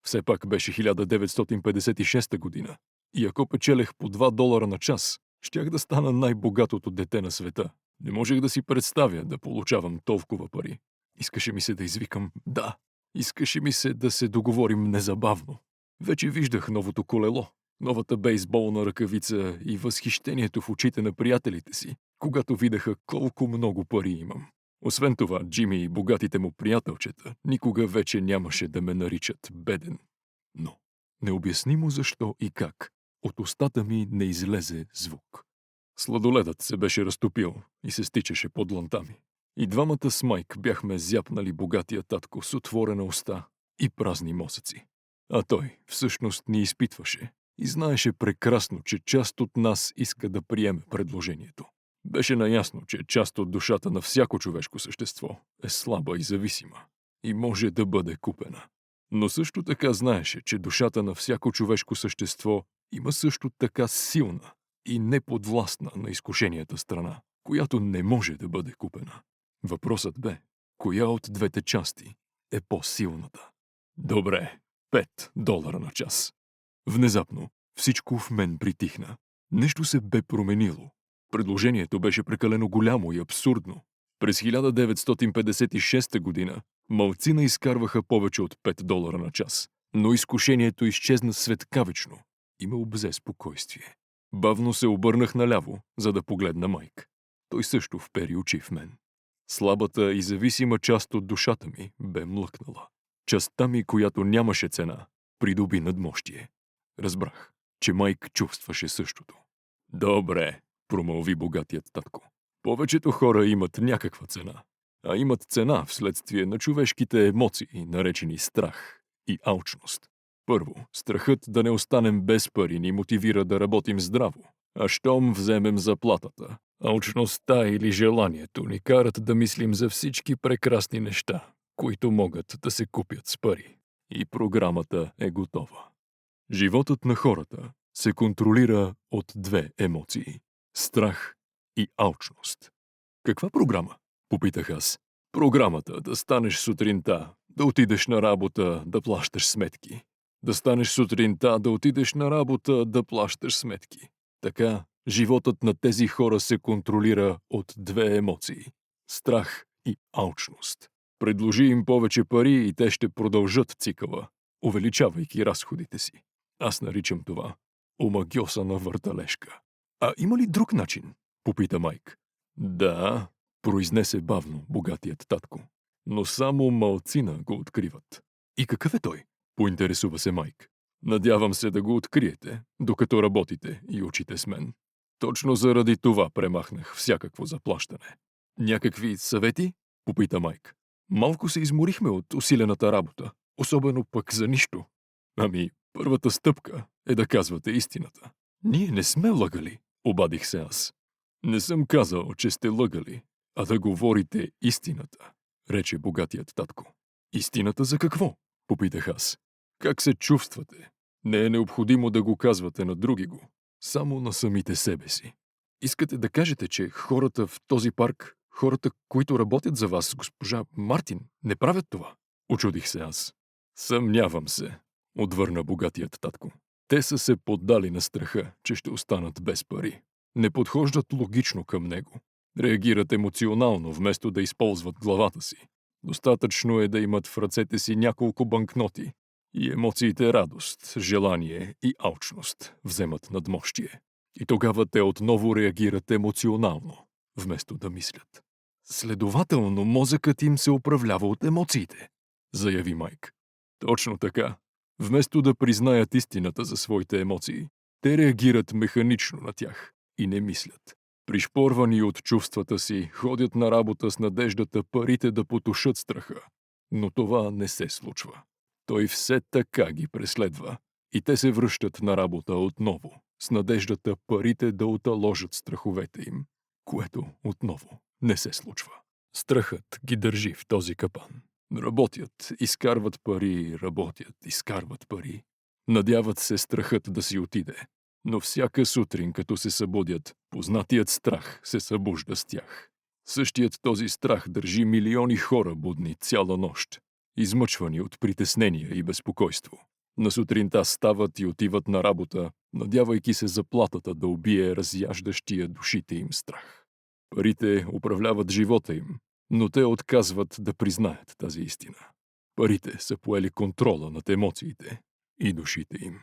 Все пак беше 1956 година. И ако печелех по $2 на час, щях да стана най-богатото дете на света. Не можех да си представя да получавам толкова пари. Искаше ми се да извикам «да». Искаше ми се да се договорим незабавно. Вече виждах новото колело, новата бейсболна ръкавица и възхищението в очите на приятелите си, когато видяха колко много пари имам. Освен това, Джими и богатите му приятелчета никога вече нямаше да ме наричат беден. Но необяснимо защо и как от устата ми не излезе звук. Сладоледът се беше разтопил и се стичаше под дланта ми. И двамата с Майк бяхме зяпнали богатия татко с отворена уста и празни мозъци. А той всъщност ни изпитваше и знаеше прекрасно, че част от нас иска да приеме предложението. Беше наясно, че част от душата на всяко човешко същество е слаба и зависима и може да бъде купена. Но също така знаеше, че душата на всяко човешко същество има също така силна и неподвластна на изкушенията страна, която не може да бъде купена. Въпросът бе, коя от двете части е по-силната? Добре, $5 на час. Внезапно всичко в мен притихна. Нещо се бе променило. Предложението беше прекалено голямо и абсурдно. През 1956 година малцина изкарваха повече от $5 на час, но изкушението изчезна светкавично и ме обзе спокойствие. Бавно се обърнах наляво, за да погледна Майк. Той също впери очи в мен. Слабата и зависима част от душата ми бе млъкнала. Частта ми, която нямаше цена, придоби надмощие. Разбрах, че Майк чувстваше същото. Добре, промълви богатият татко. Повечето хора имат някаква цена, а имат цена вследствие на човешките емоции, наречени страх и алчност. Първо, страхът да не останем без пари ни мотивира да работим здраво, а щом вземем заплатата, алчността или желанието ни карат да мислим за всички прекрасни неща, които могат да се купят с пари. И програмата е готова. Животът на хората се контролира от две емоции – страх и алчност. Каква програма? Попитах аз. Програмата да станеш сутринта, да отидеш на работа, да плащаш сметки. Да станеш сутринта, да отидеш на работа, да плащаш сметки. Така, животът на тези хора се контролира от две емоции – страх и алчност. Предложи им повече пари и те ще продължат цикъла, увеличавайки разходите си. Аз наричам това омагьосана върталежка. А има ли друг начин? Попита Майк. Да, произнесе бавно богатият татко. Но само малцина го откриват. И какъв е той? Поинтересува се Майк. Надявам се да го откриете, докато работите и учите с мен. Точно заради това премахнах всякакво заплащане. Някакви съвети? Попита Майк. Малко се изморихме от усилената работа, особено пък за нищо. Ами, първата стъпка е да казвате истината. Ние не сме лъгали, обадих се аз. Не съм казал, че сте лъгали, а да говорите истината, рече богатият татко. Истината за какво? Попитах аз. Как се чувствате? Не е необходимо да го казвате на другиго, само на самите себе си. Искате да кажете, че хората в този парк, хората, които работят за вас, госпожа Мартин, не правят това? Очудих се аз. Съмнявам се, отвърна богатият татко. Те са се поддали на страха, че ще останат без пари. Не подхождат логично към него. Реагират емоционално, вместо да използват главата си. Достатъчно е да имат в ръцете си няколко банкноти и емоциите радост, желание и алчност вземат надмощие. И тогава те отново реагират емоционално, вместо да мислят. Следователно, мозъкът им се управлява от емоциите, заяви Майк. Точно така. Вместо да признаят истината за своите емоции, те реагират механично на тях и не мислят. Пришпорвани от чувствата си, ходят на работа с надеждата парите да потушат страха. Но това не се случва. Той все така ги преследва и те се връщат на работа отново, с надеждата парите да оталожат страховете им, което отново не се случва. Страхът ги държи в този капан. Работят, изкарват пари, работят, изкарват пари. Надяват се страхът да си отиде. Но всяка сутрин, като се събудят, познатият страх се събужда с тях. Същият този страх държи милиони хора будни цяла нощ, измъчвани от притеснения и безпокойство. На сутринта стават и отиват на работа, надявайки се заплатата да убие разяждащия душите им страх. Парите управляват живота им, но те отказват да признаят тази истина. Парите са поели контрола над емоциите и душите им.